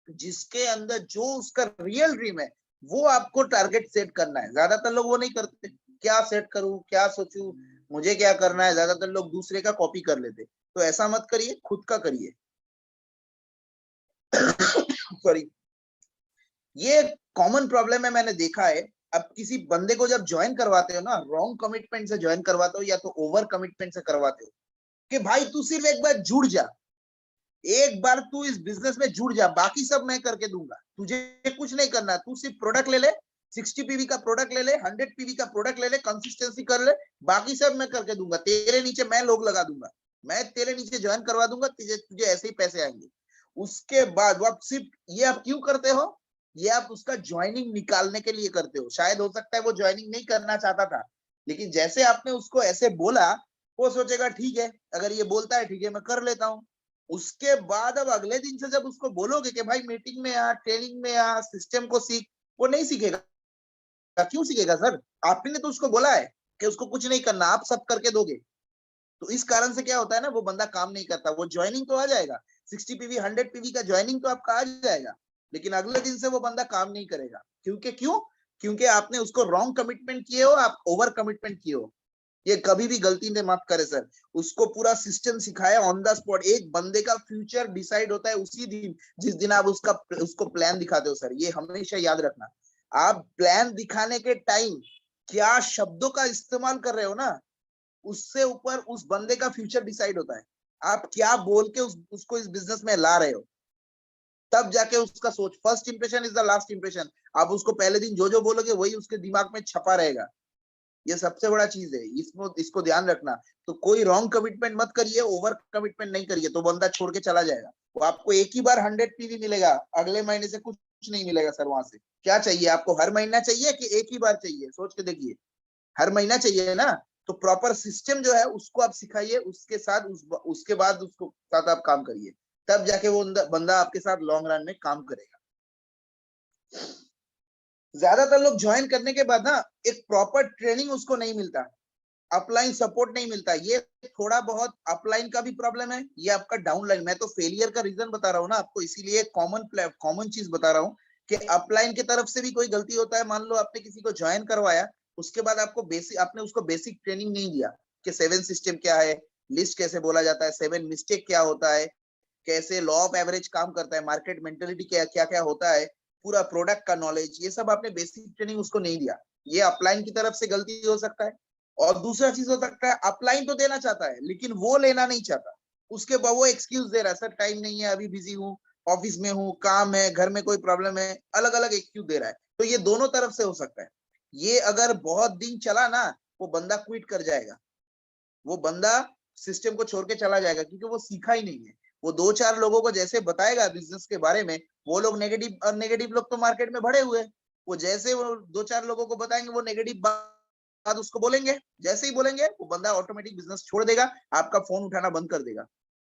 जिसके अंदर जो उसका रियल ड्रीम है वो आपको टारगेट सेट करना है। ज्यादातर लोग वो नहीं करते, क्या सेट करूं, क्या सोचूं, मुझे क्या करना है, ज्यादातर लोग दूसरे का कॉपी कर लेते। तो ऐसा मत करिए, खुद का करिए। सॉरी, ये कॉमन प्रॉब्लम है, मैंने देखा है। अब किसी बंदे को जब ज्वाइन करवाते हो ना, रॉन्ग कमिटमेंट से ज्वाइन करवाते हो या तो ओवर कमिटमेंट से करवाते हो कि भाई तू सिर्फ एक बार जुड़ जा, एक बार तू इस बिजनेस में जुड़ जा, बाकी सब मैं करके दूंगा, तुझे कुछ नहीं करना, तू सिर्फ प्रोडक्ट ले ले, 60 पीवी का प्रोडक्ट ले ले, 100 पीवी का प्रोडक्ट ले ले, कंसिस्टेंसी कर ले, बाकी सब मैं करके दूंगा, तेरे नीचे मैं लोग लगा दूंगा, मैं तेरे नीचे ज्वाइन करवा दूंगा, तुझे तुझे ऐसे ही पैसे आएंगे। उसके बाद वो आप सिर्फ, ये आप क्यों करते हो? ये आप उसका ज्वाइनिंग निकालने के लिए करते हो। शायद हो सकता है वो ज्वाइनिंग नहीं करना चाहता था, लेकिन जैसे आपने उसको ऐसे बोला, वो सोचेगा ठीक है, अगर ये बोलता है ठीक है मैं कर लेता हूँ। उसके बाद अब अगले दिन से जब उसको बोलोगे कि भाई मीटिंग में आ, ट्रेनिंग में आ, सिस्टम को सीख, वो नहीं सीखेगा। क्यों सीखेगा सर? आपने तो उसको बोला है कि उसको कुछ नहीं करना, आप सब करके दोगे। तो इस कारण से क्या होता है ना, वो बंदा काम नहीं करता। वो ज्वाइनिंग तो आ जाएगा, 60 पीवी 100 पीवी का ज्वाइनिंग तो आपका आ जाएगा, लेकिन अगले दिन से वो बंदा काम नहीं करेगा। क्योंकि क्यों? क्योंकि आपने उसको रॉन्ग कमिटमेंट किए हो, आप ओवर कमिटमेंट किए हो। ये कभी भी गलती ने मत करे सर। उसको पूरा सिस्टम सिखाया ऑन द स्पॉट। एक बंदे का फ्यूचर डिसाइड होता है उसी दिन जिस दिन आप उसको प्लान दिखाते हो सर, ये हमेशा याद रखना। आप प्लान दिखाने के टाइम क्या शब्दों का इस्तेमाल कर रहे हो ना, उससे ऊपर उस बंदे का फ्यूचर डिसाइड होता है। आप क्या बोल के उसको इस बिजनेस में ला रहे हो, तब जाके उसका सोच। First impression is the last impression. आप उसको पहले दिन जो जो बोलोगे वही उसके दिमाग में छपा रहेगा। ये सबसे बड़ा चीज है, इसको ध्यान रखना। तो कोई रॉन्ग कमिटमेंट मत करिए, ओवर कमिटमेंट नहीं करिए, तो बंदा छोड़ के चला जाएगा। वो आपको एक ही बार 100 पीवी मिलेगा, अगले महीने से कुछ नहीं मिलेगा सर वहां से। क्या चाहिए आपको? हर महीना चाहिए कि एक ही बार चाहिए? सोच के देखिए। हर महीना चाहिए ना, तो प्रॉपर सिस्टम जो है उसको आप सिखाइए, उसके साथ उसके बाद उसको साथ आप काम करिए, तब जाके वो बंदा आपके साथ लॉन्ग रन में काम करेगा। ज्यादातर लोग ज्वाइन करने के बाद ना एक प्रॉपर ट्रेनिंग उसको नहीं मिलता, अपलाइन सपोर्ट नहीं मिलता। ये थोड़ा बहुत अपलाइन का भी प्रॉब्लम है, ये आपका डाउनलाइन। मैं तो फेलियर का रीजन बता रहा हूँ ना आपको, इसीलिए कॉमन चीज बता रहा हूँ कि अपलाइन की तरफ से भी कोई गलती होता है। मान लो आपने किसी को ज्वाइन करवाया, उसके बाद आपने उसको बेसिक ट्रेनिंग नहीं दिया कि 7 सिस्टम क्या है, लिस्ट कैसे बोला जाता है, 7 मिस्टेक क्या होता है, कैसे लॉ ऑफ एवरेज काम करता है, मार्केट मेंटेलिटी क्या क्या क्या होता है, पूरा प्रोडक्ट का नॉलेज, ये सब आपने बेसिक ट्रेनिंग उसको नहीं दिया। ये अपलाइन की तरफ से गलती हो सकता है। और दूसरा चीज हो सकता है, अपलाइन तो देना चाहता है लेकिन वो लेना नहीं चाहता, उसके बाद वो एक्सक्यूज दे रहा है, सर टाइम नहीं है, अभी बिजी हूँ, ऑफिस में हूँ, काम है, घर में कोई प्रॉब्लम है, अलग अलग एक्सक्यूज दे रहा है। तो ये दोनों तरफ से हो सकता है। ये अगर बहुत दिन चला ना, वो बंदा क्विट कर जाएगा, वो बंदा सिस्टम को छोड़ के चला जाएगा, क्योंकि वो सीखा ही नहीं है। वो 2-4 लोगों को जैसे बताएगा बिजनेस के बारे में, वो लोग नेगेटिव, और नेगेटिव लोग तो मार्केट में भरे हुए हैं, वो जैसे वो 2-4 लोगों को बताएंगे, वो नेगेटिव बात उसको बोलेंगे, जैसे ही बोलेंगे वो बंदा ऑटोमेटिक बिजनेस छोड़ देगा, आपका फोन उठाना बंद कर देगा।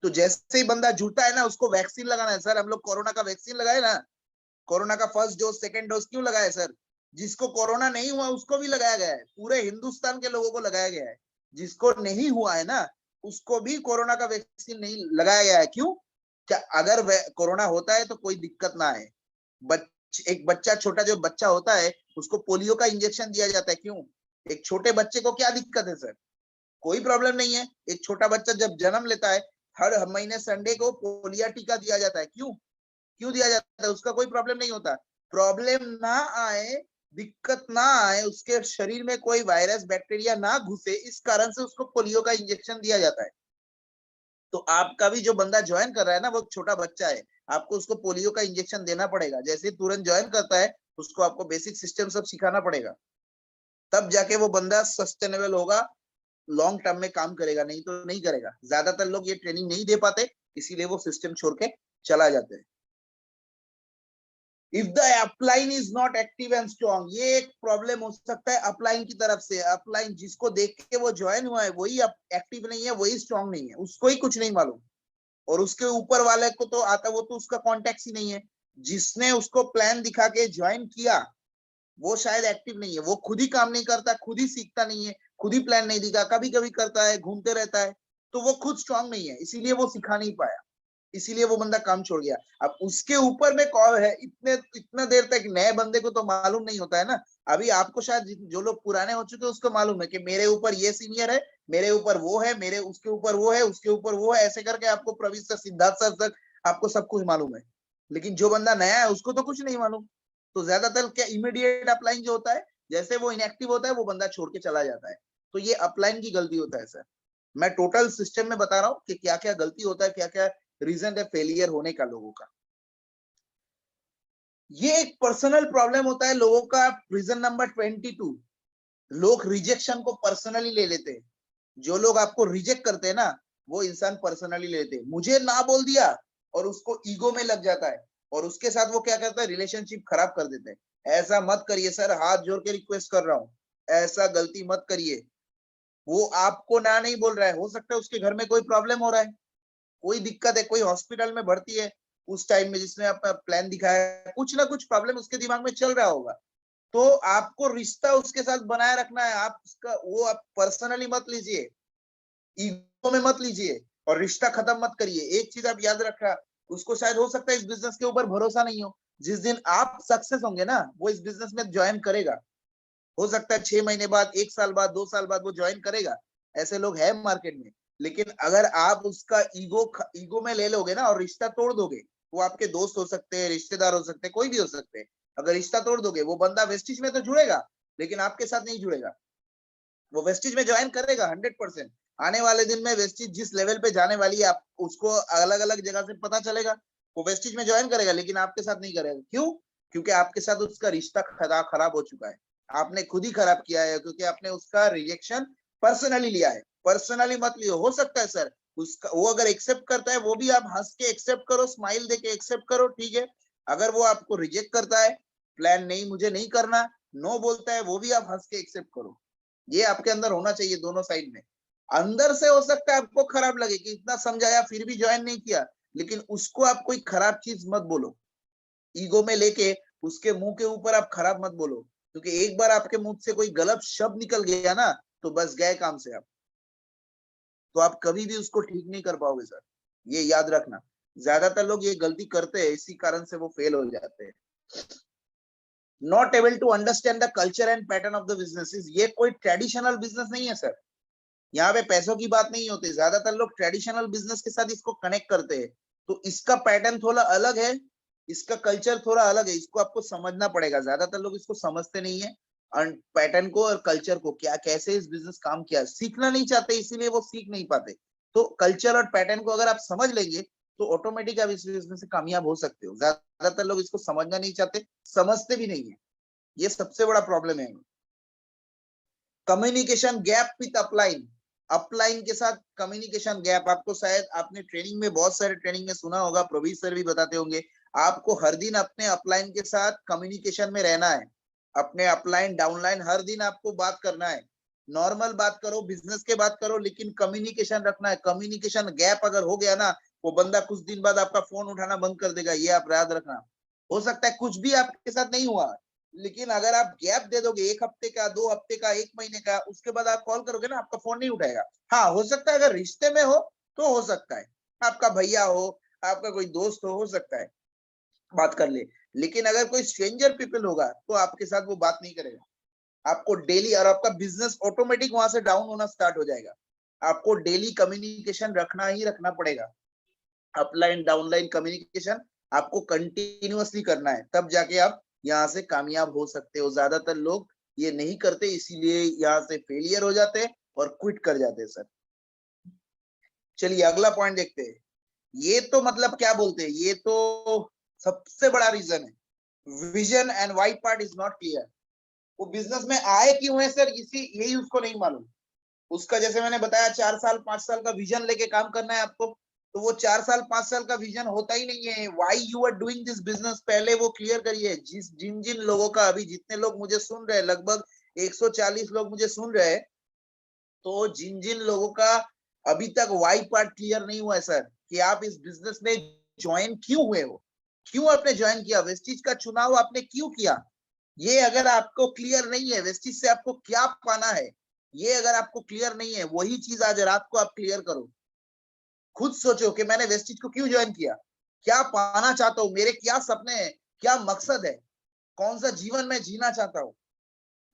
तो जैसे ही बंदा जुड़ता है ना, उसको वैक्सीन लगाना है। सर हम लोग कोरोना का वैक्सीन लगाए ना, कोरोना का फर्स्ट डोज सेकंड डोज क्यों लगाया सर? जिसको कोरोना नहीं हुआ उसको भी लगाया गया है, पूरे हिंदुस्तान के लोगों को लगाया गया है। जिसको नहीं हुआ है ना, उसको भी कोरोना का वैक्सीन नहीं लगाया गया है। क्यों? क्या अगर कोरोना होता है तो कोई दिक्कत ना आए। एक बच्चा, छोटा जो बच्चा होता है, उसको पोलियो का इंजेक्शन दिया जाता है। क्यों? एक छोटे बच्चे को क्या दिक्कत है सर? कोई प्रॉब्लम नहीं है। एक छोटा बच्चा जब जन्म लेता है, हर महीने संडे को पोलियो टीका दिया जाता है। क्यों? क्यों दिया जाता है? उसका कोई प्रॉब्लम नहीं होता। प्रॉब्लम ना आए, दिक्कत ना आए, उसके शरीर में कोई वायरस बैक्टीरिया ना घुसे, इस कारण से उसको पोलियो का इंजेक्शन दिया जाता है। तो आपका भी जो बंदा ज्वाइन कर रहा है ना, वो छोटा बच्चा है, आपको उसको पोलियो का इंजेक्शन देना पड़ेगा। जैसे तुरंत ज्वाइन करता है, उसको आपको बेसिक सिस्टम सब सिखाना पड़ेगा, तब जाके वो बंदा सस्टेनेबल होगा, लॉन्ग टर्म में काम करेगा, नहीं तो नहीं करेगा। ज्यादातर लोग ये ट्रेनिंग नहीं दे पाते, इसीलिए वो सिस्टम छोड़ के चला जाते हैं। If the upline is not active and strong, ये एक प्रॉब्लम हो सकता है अपलाइन की तरफ से। अपलाइन जिसको देख के वो ज्वाइन हुआ है, वही एक्टिव नहीं है, वही स्ट्रॉन्ग नहीं है, उसको ही कुछ नहीं मालूम। और उसके ऊपर वाले को तो आता, वो तो उसका कॉन्टेक्ट ही नहीं है। जिसने उसको प्लान दिखा के ज्वाइन किया, वो शायद एक्टिव नहीं है, वो खुद ही काम नहीं करता, खुद ही सीखता नहीं है, खुद ही प्लान नहीं दिखा, कभी कभी करता है, घूमते रहता है, तो वो खुद स्ट्रांग नहीं है, इसीलिए वो सिखा नहीं पाया, इसीलिए वो बंदा काम छोड़ गया। अब उसके ऊपर में कौन है, इतना देर तक नए बंदे को तो मालूम नहीं होता है ना। अभी आपको शायद जो लोग पुराने हो चुके हैं उसको मालूम है कि मेरे ऊपर ये सीनियर है, मेरे ऊपर वो है, मेरे उसके ऊपर वो है, उसके ऊपर वो है, ऐसे करके आपको प्रवीण सर, सिद्धार्थ सर तक आपको सब कुछ मालूम है। लेकिन जो बंदा नया है उसको तो कुछ नहीं मालूम। तो ज्यादातर क्या इमीडिएट अपलाइन जो होता है, जैसे वो इनएक्टिव होता है, वो बंदा छोड़ के चला जाता है। तो ये अपलाइन की गलती होता है सर। मैं टोटल सिस्टम में बता रहा हूँ कि क्या क्या गलती होता है, क्या क्या रीजन है फेलियर होने का लोगों का। ये एक पर्सनल प्रॉब्लम होता है लोगों का। रीजन नंबर 22, लोग रिजेक्शन को पर्सनली ले लेते हैं। जो लोग आपको रिजेक्ट करते हैं ना, वो इंसान पर्सनली लेते हैं। मुझे ना बोल दिया और उसको ईगो में लग जाता है, और उसके साथ वो क्या करता है, रिलेशनशिप खराब कर देते हैं। ऐसा मत करिए सर, हाथ जोड़ के रिक्वेस्ट कर रहा हूँ, ऐसा गलती मत करिए। वो आपको ना नहीं बोल रहा है, हो सकता है उसके घर में कोई प्रॉब्लम हो रहा है, कोई दिक्कत है, कोई हॉस्पिटल में भर्ती है, उस टाइम में जिसमें आपका प्लान दिखाया, कुछ ना कुछ प्रॉब्लम उसके दिमाग में चल रहा होगा। तो आपको रिश्ता उसके साथ बनाए रखना है। आप उसका वो आप पर्सनली मत लीजिए, ईगो में मत लीजिए, और रिश्ता खत्म मत करिए। एक चीज आप याद रखना, उसको शायद हो सकता है इस बिजनेस के ऊपर भरोसा नहीं हो। जिस दिन आप सक्सेस होंगे ना, वो इस बिजनेस में ज्वाइन करेगा। हो सकता है 6 महीने बाद, 1 साल बाद, 2 साल बाद वो ज्वाइन करेगा, ऐसे लोग हैं मार्केट में। लेकिन अगर आप उसका ईगो में ले लोगे ना और रिश्ता तोड़ दोगे, वो आपके दोस्त हो सकते हैं, रिश्तेदार हो सकते हैं, कोई भी हो सकते हैं, अगर रिश्ता तोड़ दोगे, वो बंदा वेस्टिज में तो जुड़ेगा लेकिन आपके साथ नहीं जुड़ेगा। वो वेस्टिज में ज्वाइन करेगा 100%। आने वाले दिन में वेस्टिज जिस लेवल पे जाने वाली है, आप उसको अलग अलग जगह से पता चलेगा, वो वेस्टिज में ज्वाइन करेगा लेकिन आपके साथ नहीं करेगा। क्यों? क्योंकि आपके साथ उसका रिश्ता खराब हो चुका है, आपने खुद ही खराब किया है, क्योंकि आपने उसका रिजेक्शन पर्सनली लिया है। पर्सनली मत लियो। हो सकता है सर उसका, वो अगर एक्सेप्ट करता है, वो भी आप हंस के एक्सेप्ट करो, स्माइल दे के एक्सेप्ट करो, ठीक है। अगर वो आपको रिजेक्ट करता है, प्लान नहीं, मुझे नहीं करना, नो बोलता है, वो भी आप हंस के एक्सेप्ट करो। ये आपके अंदर होना चाहिए दोनों साइड में। अंदर से हो सकता है आपको खराब लगे कि इतना समझाया फिर भी ज्वाइन नहीं किया, लेकिन उसको आप कोई खराब चीज मत बोलो, ईगो में लेके उसके मुंह के ऊपर आप खराब मत बोलो, क्योंकि एक बार आपके मुंह से कोई गलत शब्द निकल गया ना, तो बस गए काम से आप, तो आप कभी भी उसको ठीक नहीं कर पाओगे सर, ये याद रखना। ज्यादातर लोग ये गलती करते हैं, इसी कारण से वो फेल हो जाते हैं। Not able to understand the culture and pattern of the businesses, ये कोई ट्रेडिशनल बिजनेस नहीं है सर, यहाँ पे पैसों की बात नहीं होती। ज्यादातर लोग ट्रेडिशनल बिजनेस के साथ इसको कनेक्ट करते हैं, तो इसका पैटर्न थोड़ा अलग है, इसका कल्चर थोड़ा अलग है, इसको आपको समझना पड़ेगा। ज्यादातर लोग इसको समझते नहीं है, पैटर्न को और कल्चर को, क्या कैसे इस बिजनेस काम किया, सीखना नहीं चाहते, इसीलिए वो सीख नहीं पाते। तो कल्चर और पैटर्न को अगर आप समझ लेंगे तो ऑटोमेटिक आप इस बिजनेस से कामयाब हो सकते हो। ज्यादातर लोग इसको समझना नहीं चाहते, समझते भी नहीं है, ये सबसे बड़ा प्रॉब्लम है। Communication gap with upline, upline के साथ कम्युनिकेशन गैप, आपको शायद आपने ट्रेनिंग में, बहुत सारे ट्रेनिंग में सुना होगा, प्रवीण सर भी बताते होंगे, आपको हर दिन अपने अपलाइन के साथ कम्युनिकेशन में रहना है। अपने अपलाइन डाउनलाइन हर दिन आपको बात करना है, नॉर्मल बात करो, बिजनेस के बात करो, लेकिन कम्युनिकेशन रखना है। कम्युनिकेशन गैप अगर हो गया ना, वो बंदा कुछ दिन बाद आपका फोन उठाना बंद कर देगा, ये आप याद रखना। हो सकता है कुछ भी आपके साथ नहीं हुआ, लेकिन अगर आप गैप दे दोगे 1 हफ्ते का, 2 हफ्ते का, 1 महीने का, उसके बाद आप कॉल करोगे ना, आपका फोन नहीं उठाएगा। हाँ, हो सकता है अगर रिश्ते में हो तो हो सकता है, आपका भैया हो, आपका कोई दोस्त हो सकता है बात कर ले, लेकिन अगर कोई स्ट्रेंजर पीपल होगा तो आपके साथ वो बात नहीं करेगा। आपको डेली, और आपका बिजनेस ऑटोमेटिक वहां से डाउन होना स्टार्ट हो जाएगा। आपको डेली कम्युनिकेशन रखना ही रखना पड़ेगा, अपलाइन डाउनलाइन कम्युनिकेशन आपको कंटिन्यूअसली करना है, तब जाके आप यहाँ से कामयाब हो सकते हो। ज्यादातर लोग ये नहीं करते, इसीलिए यहाँ से फेलियर हो जाते हैं और क्विट कर जाते हैं सर। चलिए अगला पॉइंट देखते हैं। ये तो मतलब क्या बोलते हैं, ये तो सबसे बड़ा रीजन है, vision and why part is not clear. वो बिजनेस में आए क्यों है सर, इसी यही उसको नहीं मालूम। उसका जैसे मैंने बताया 4 साल 5 साल का विजन लेके काम करना है आपको, तो वो 4 साल 5 साल का विजन होता ही नहीं है। Why you are doing this business, पहले वो क्लियर करिए। जिन जिन लोगों का, अभी जितने लोग मुझे सुन रहे हैं, लगभग 140 लोग मुझे सुन रहे हैं, तो जिन जिन लोगों का अभी तक वाई पार्ट क्लियर नहीं हुआ है सर, कि आप इस बिजनेस में ज्वाइन क्यों हुए हो, क्यों आपने ज्वाइन किया, वेस्टिज का चुनाव आपने क्यों किया, ये अगर आपको क्लियर नहीं है, वेस्टिज से आपको क्या पाना है, ये अगर आपको क्लियर नहीं है, वही चीज आज रात को आप क्लियर करो। खुद सोचो कि मैंने वेस्टिज को क्यों ज्वाइन किया, क्या पाना चाहता हूँ, मेरे क्या सपने हैं, क्या मकसद है, कौन सा जीवन में जीना चाहता हूँ।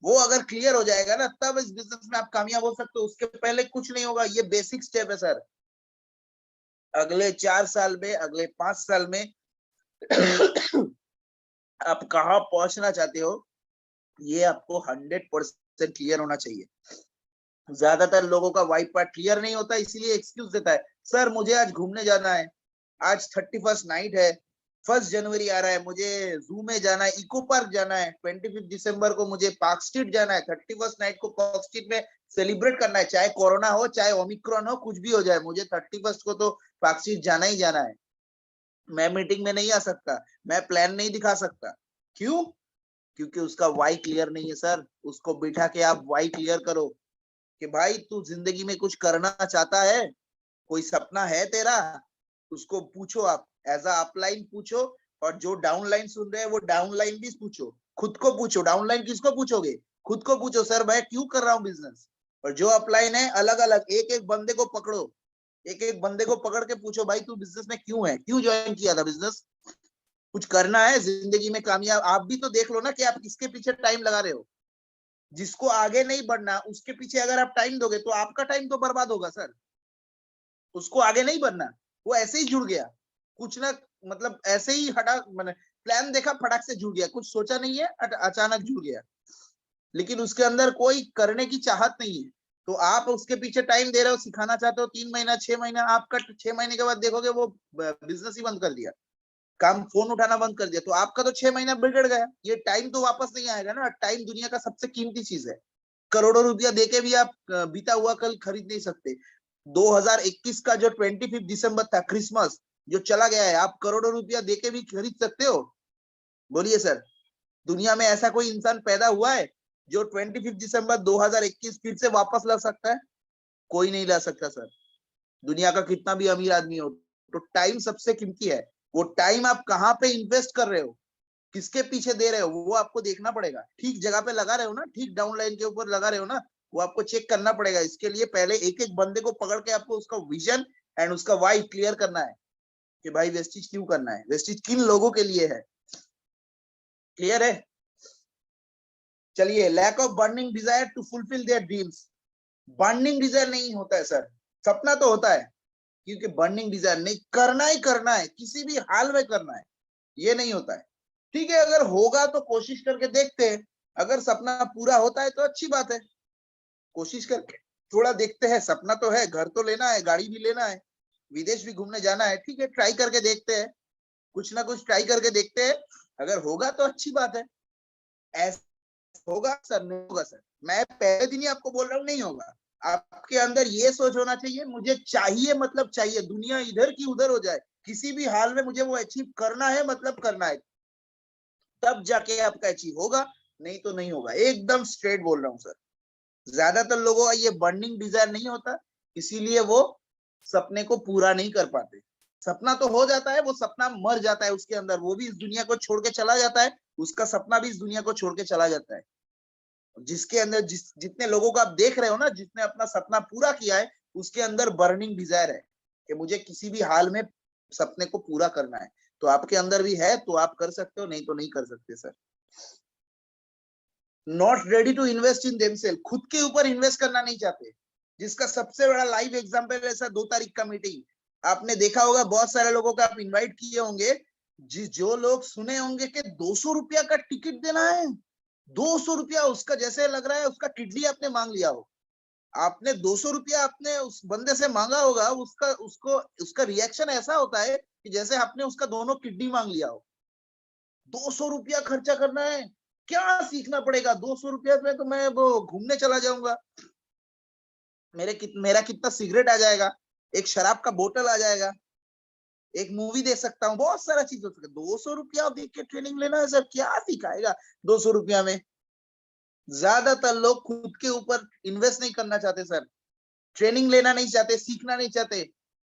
वो अगर क्लियर हो जाएगा ना, तब इस बिजनेस में आप कामयाब हो सकते हो, उसके पहले कुछ नहीं होगा। ये बेसिक स्टेप है सर। अगले 4 साल में, अगले 5 साल में आप कहाँ पहुंचना चाहते हो, ये आपको 100% क्लियर होना चाहिए। ज्यादातर लोगों का वाइट पार्ट क्लियर नहीं होता, इसीलिए एक्सक्यूज देता है, सर मुझे आज घूमने जाना है, आज 31st नाइट है, 1 जनवरी आ रहा है, मुझे जू में जाना है, इको पार्क जाना है, 25 दिसंबर को मुझे पार्क स्ट्रीट जाना है, 31st नाइट को पार्क स्ट्रीट में सेलिब्रेट करना है, चाहे कोरोना हो, चाहे ओमिक्रॉन हो, कुछ भी हो जाए, मुझे 31st को तो पार्क स्ट्रीट जाना ही जाना है। मैं मीटिंग में नहीं आ सकता, मैं प्लान नहीं दिखा सकता। क्यों? क्योंकि उसका वाई क्लियर नहीं है सर। उसको बिठा के आप वाई क्लियर करो कि भाई तू जिंदगी में कुछ करना चाहता है, कोई सपना है तेरा, उसको पूछो आप, एज अ अपलाइन पूछो, और जो डाउनलाइन सुन रहे हैं वो डाउनलाइन भी पूछो, खुद को पूछो। डाउनलाइन किसको पूछोगे? खुद को पूछो, सर मैं क्यों कर रहा हूँ बिजनेस। और जो अपलाइन है, अलग अलग एक एक बंदे को पकड़ो, एक एक बंदे को पकड़ के पूछो, भाई तू बिजनेस में क्यों है, क्यों ज्वाइन किया था बिजनेस, कुछ करना है जिंदगी में कामयाब। आप भी तो देख लो ना कि आप किसके पीछे टाइम लगा रहे हो। जिसको आगे नहीं बढ़ना, उसके पीछे अगर आप टाइम दोगे तो आपका टाइम तो बर्बाद होगा सर। उसको आगे नहीं बढ़ना, वो ऐसे ही जुड़ गया, कुछ ना, मतलब ऐसे ही हटा, मैंने प्लान देखा, फटाक से जुड़ गया, कुछ सोचा नहीं है, अचानक जुड़ गया, लेकिन उसके अंदर कोई करने की चाहत नहीं है। तो आप उसके पीछे टाइम दे रहे हो, सिखाना चाहते हो, 3 महीना 6 महीना, आपका 6 महीने के बाद देखोगे वो बिजनेस ही बंद कर दिया, काम, फोन उठाना बंद कर दिया, तो आपका तो 6 महीना बिगड़ गया। ये टाइम तो वापस नहीं आएगा ना, टाइम दुनिया का सबसे कीमती चीज है। करोड़ों रुपया देके भी आप बीता हुआ कल खरीद नहीं सकते। 2021 का जो 25 दिसंबर था, क्रिसमस जो चला गया है, आप करोड़ों रुपया देके भी खरीद सकते हो? बोलिए सर, दुनिया में ऐसा कोई इंसान पैदा हुआ है जो 25 दिसंबर 2021 फिर से वापस ला सकता है? कोई नहीं ला सकता सर, दुनिया का कितना भी अमीर आदमी हो। तो टाइम सबसे कीमती है। वो टाइम आप कहाँ पे इन्वेस्ट कर रहे हो, किसके पीछे दे रहे हो वो आपको देखना पड़ेगा। ठीक जगह पे लगा रहे हो ना, ठीक डाउन लाइन के ऊपर लगा रहे हो ना, वो आपको चेक करना पड़ेगा। इसके लिए पहले एक एक बंदे को पकड़ के आपको उसका विजन एंड उसका वाई क्लियर करना है कि भाई वेस्टिज क्यों करना है, वेस्टिज किन लोगों के लिए है। क्लियर है? चलिए, lack of burning desire to fulfil their dreams. Burning desire नहीं होता है सर, सपना तो होता है, क्योंकि बर्निंग डिजायर नहीं, करना है, किसी भी हाल में करना है, ये नहीं होता है। ठीक है, अगर होगा तो कोशिश करके देखते हैं, अगर सपना पूरा होता है तो अच्छी बात है, कोशिश करके थोड़ा देखते हैं। सपना तो है, घर तो लेना है, गाड़ी भी लेना है, विदेश भी घूमने जाना है, ठीक है, ट्राई करके देखते हैं, कुछ ना कुछ ट्राई करके देखते हैं। अगर होगा तो अच्छी बात है। ऐसा होगा सर? नहीं होगा सर, मैं पहले दिन ही आपको बोल रहा हूँ, नहीं होगा। आपके अंदर ये सोच होना चाहिए, मुझे चाहिए मतलब चाहिए, दुनिया इधर की उधर हो जाए, किसी भी हाल में मुझे वो अचीव करना है, मतलब करना है, तब जाके आपका अचीव होगा, नहीं तो नहीं होगा। एकदम स्ट्रेट बोल रहा हूँ सर। ज्यादातर लोगों का ये बर्निंग डिजायर नहीं होता, इसीलिए वो सपने को पूरा नहीं कर पाते। सपना तो हो जाता है, वो सपना मर जाता है उसके अंदर, वो भी इस दुनिया को छोड़ के चला जाता है, उसका सपना भी इस दुनिया को छोड़ के चला जाता है। जिसके अंदर जितने लोगों को आप देख रहे हो ना, जिसने अपना सपना पूरा किया है, उसके अंदर बर्निंग डिजायर है कि मुझे किसी भी हाल में सपने को पूरा करना है। तो आपके अंदर भी है तो आप कर सकते हो, नहीं तो नहीं कर सकते sir. Not ready to invest in themselves, खुद के ऊपर इन्वेस्ट करना नहीं चाहते, जिसका सबसे बड़ा लाइव एग्जांपल है सर 2 तारीख का मीटिंग। आपने देखा होगा, बहुत सारे लोगों को आप इनवाइट किए होंगे, जो लोग सुने होंगे कि 200 रुपया का टिकट देना है, 200 रुपया, उसका जैसे लग रहा है उसका किडनी आपने मांग लिया हो। आपने 200 रुपया आपने उस बंदे से मांगा होगा, उसका रिएक्शन ऐसा होता है कि जैसे आपने उसका दोनों किडनी मांग लिया हो। 200 रुपया खर्चा करना है, क्या सीखना पड़ेगा? 200 रुपया में तो मैं वो घूमने चला जाऊंगा, मेरा कितना सिगरेट आ जाएगा, एक शराब का बोतल आ जाएगा, एक मूवी देख सकता हूँ, बहुत सारा चीज हो सकता है। 200 रुपया देख के ट्रेनिंग लेना है सर, क्या सिखाएगा 200 रुपया में? ज्यादातर लोग खुद के ऊपर इन्वेस्ट नहीं करना चाहते सर, ट्रेनिंग लेना नहीं चाहते, सीखना नहीं चाहते।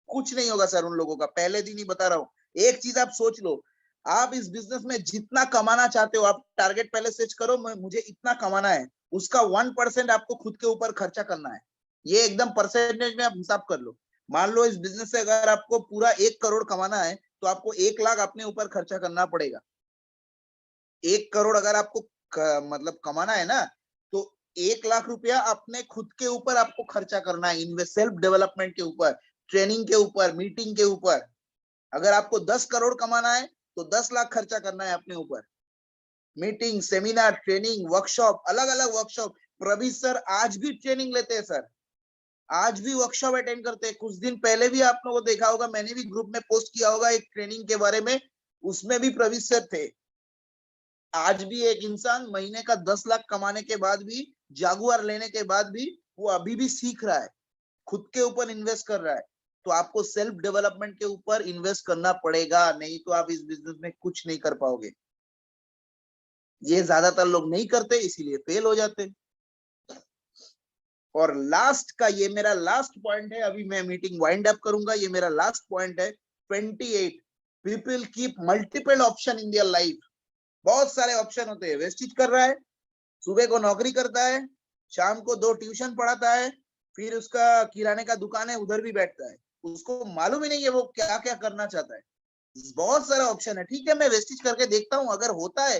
कुछ नहीं होगा सर उन लोगों का, पहले दिन ही बता रहा हूँ। एक चीज आप सोच लो, आप इस बिजनेस में जितना कमाना चाहते हो, आप टारगेट पहले सेट करो, मुझे इतना कमाना है, उसका 1% आपको खुद के ऊपर खर्चा करना है। ये एकदम परसेंटेज में आप हिसाब कर लो। मान लो इस बिजनेस से अगर आपको पूरा 1 करोड़ कमाना है, तो आपको 1 लाख अपने ऊपर खर्चा करना पड़ेगा। 1 करोड़ अगर आपको मतलब कमाना है ना, तो 1 लाख रुपया अपने खुद के ऊपर आपको खर्चा करना है, इन्वेस्ट सेल्फ डेवलपमेंट के ऊपर, ट्रेनिंग के ऊपर, मीटिंग के ऊपर। अगर आपको 10 करोड़ कमाना है तो 10 लाख खर्चा करना है अपने ऊपर। मीटिंग, सेमिनार, ट्रेनिंग, वर्कशॉप, अलग अलग वर्कशॉप। प्रवीण सर आज भी ट्रेनिंग लेते हैं सर, आज भी वर्कशॉप अटेंड करते हैं। कुछ दिन पहले भी आप लोगों को देखा होगा, मैंने भी ग्रुप में पोस्ट किया होगा एक ट्रेनिंग के बारे में, उसमें भी प्रवीण सर थे। आज भी एक इंसान महीने का 10 लाख कमाने के बाद भी, जागुआर लेने के बाद भी, वो अभी भी सीख रहा है, खुद के ऊपर इन्वेस्ट कर रहा है। तो आपको सेल्फ डेवलपमेंट के ऊपर इन्वेस्ट करना पड़ेगा, नहीं तो आप इस बिजनेस में कुछ नहीं कर पाओगे। ये ज्यादातर लोग नहीं करते, इसीलिए फेल हो जाते। और लास्ट का, ये मेरा लास्ट पॉइंट है, अभी मैं मीटिंग वाइंड अप करूंगा, ये मेरा लास्ट पॉइंट है 28। People keep multiple option in their life. बहुत सारे ऑप्शन होते हैं, वेस्टेज कर रहा है, सुबह को नौकरी करता है, शाम को 2 ट्यूशन पढ़ाता है, फिर उसका किराने का दुकान है, उधर भी बैठता है, उसको मालूम ही नहीं है वो क्या क्या करना चाहता है। बहुत सारा ऑप्शन है। ठीक है, मैं वेस्टेज करके देखता हूँ, अगर होता है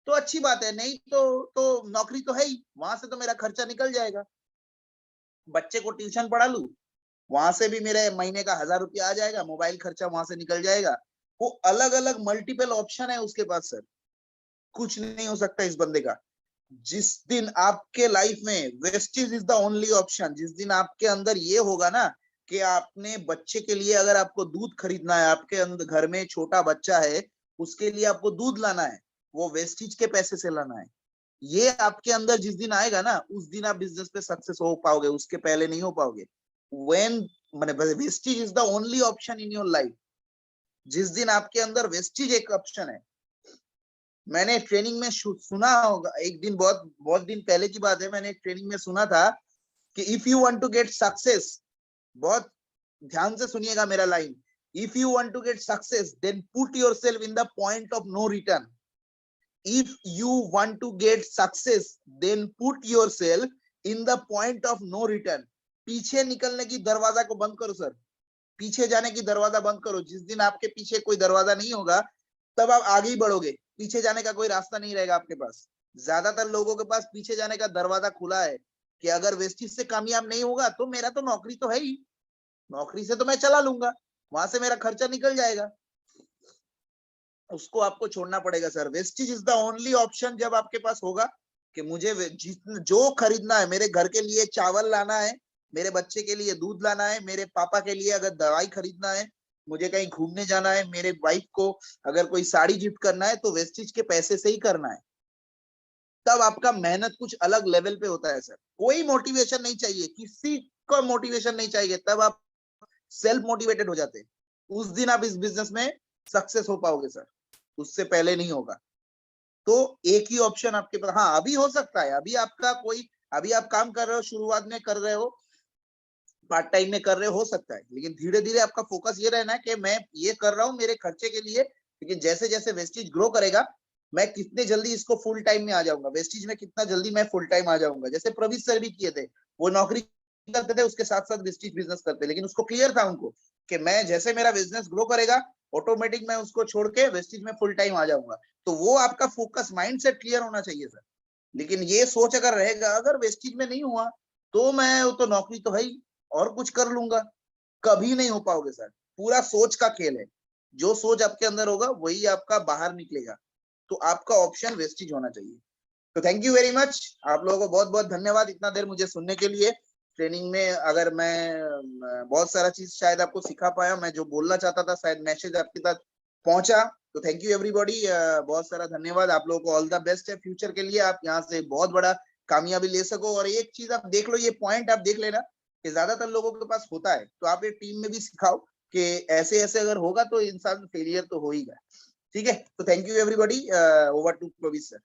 तो अच्छी बात है, नहीं तो नौकरी तो है ही, वहां से तो मेरा खर्चा निकल जाएगा। बच्चे को ट्यूशन पढ़ा लू, वहां से भी मेरे महीने का 1000 रुपया आ जाएगा, मोबाइल खर्चा वहां से निकल जाएगा। वो अलग अलग मल्टीपल ऑप्शन है उसके पास सर, कुछ नहीं हो सकता इस बंदे का। जिस दिन आपके लाइफ में wastage is the only option, जिस दिन आपके अंदर ये होगा ना कि आपने बच्चे के लिए, अगर आपको दूध खरीदना है, आपके अंदर घर में छोटा बच्चा है, उसके लिए आपको दूध लाना है, वो वेस्टेज के पैसे से लाना है, ये आपके अंदर जिस दिन आएगा ना, उस दिन आप बिजनेस पे सक्सेस हो पाओगे, उसके पहले नहीं हो पाओगे। व्हेन माने wastage is the only option in your life, जिस दिन आपके अंदर वेस्टेज एक ऑप्शन है। मैंने ट्रेनिंग में सुना होगा एक दिन, बहुत बहुत दिन पहले की बात है, मैंने एक ट्रेनिंग में सुना था कि if you want to get success, बहुत ध्यान से सुनिएगा मेरा line, if you want to get success then put yourself in the point of no return. If you want to get success, then put yourself in the point of no return. पीछे निकलने की दरवाजा को बंद करो sir, पीछे जाने की दरवाजा बंद करो। जिस दिन आपके पीछे कोई दरवाजा नहीं होगा तब आप आगे ही बढ़ोगे, पीछे जाने का कोई रास्ता नहीं रहेगा आपके पास। ज्यादातर लोगों के पास पीछे जाने का दरवाजा खुला है कि अगर वेस्टिज से कामयाब नहीं होगा तो मेरा तो नौकरी तो है ही, नौकरी से तो मैं चला लूंगा, वहां से मेरा खर्चा निकल जाएगा। उसको आपको छोड़ना पड़ेगा sir. Vestige is the only option जब आपके पास होगा कि मुझे जो खरीदना है, मेरे घर के लिए चावल लाना है, मेरे बच्चे के लिए दूध लाना है, मेरे पापा के लिए अगर दवाई खरीदना है, मुझे कहीं घूमने जाना है, मेरे वाइफ को अगर कोई साड़ी गिफ्ट करना है, तो वेस्टिज के पैसे से ही करना है। तब आपका मेहनत कुछ अलग लेवल पे होता है सर। कोई मोटिवेशन नहीं चाहिए, किसी को मोटिवेशन नहीं चाहिए, तब आप सेल्फ मोटिवेटेड हो जाते हैं। उस दिन आप इस बिजनेस में सक्सेस हो पाओगे सर, उससे पहले नहीं होगा। तो एक ही ऑप्शन आपके पास, हाँ अभी हो सकता है, अभी आप काम कर रहे हो, शुरुआत में कर रहे हो, पार्ट टाइम में कर रहे हो सकता है, लेकिन धीरे धीरे आपका फोकस ये रहना है कि मैं ये कर रहा हूँ मेरे खर्चे के लिए, लेकिन जैसे जैसे वेस्टिज ग्रो करेगा मैं कितने जल्दी इसको फुल टाइम में आ जाऊंगा, वेस्टिज में कितना जल्दी मैं फुल टाइम आ जाऊंगा। जैसे प्रवीण सर भी किए थे, वो नौकरी करते थे, उसके साथ साथ वेस्टिज बिजनेस करते, लेकिन उसको क्लियर था उनको कि मैं जैसे मेरा बिजनेस ग्रो करेगा ऑटोमेटिक मैं उसको छोड़ के वेस्टिज में फुल टाइम आ जाऊंगा। तो वो आपका फोकस माइंड सेट क्लियर होना चाहिए सर। लेकिन ये सोच अगर रहेगा अगर वेस्टिज में नहीं हुआ तो मैं तो नौकरी तो है ही और कुछ कर लूंगा, कभी नहीं हो पाओगे सर। पूरा सोच का खेल है, जो सोच आपके अंदर होगा वही आपका बाहर निकलेगा। तो आपका ऑप्शन वेस्टिज होना चाहिए। तो थैंक यू वेरी मच, आप लोगों को बहुत बहुत धन्यवाद इतना देर मुझे सुनने के लिए। ट्रेनिंग में अगर मैं बहुत सारा चीज शायद आपको सिखा पाया, मैं जो बोलना चाहता था शायद मैसेज आपके तक पहुंचा। तो थैंक यू एवरीबॉडी, बहुत सारा धन्यवाद। आप लोगों को ऑल द बेस्ट है फ्यूचर के लिए, आप यहाँ से बहुत बड़ा कामयाबी ले सको। और एक चीज आप देख लो, ये पॉइंट आप देख लेना कि ज्यादातर लोगों के पास होता है, तो आप ये टीम में भी सिखाओ कि ऐसे ऐसे अगर होगा तो इंसान फेलियर तो हो ही गया। ठीक है, तो thank you everybody, over to Praveen sir.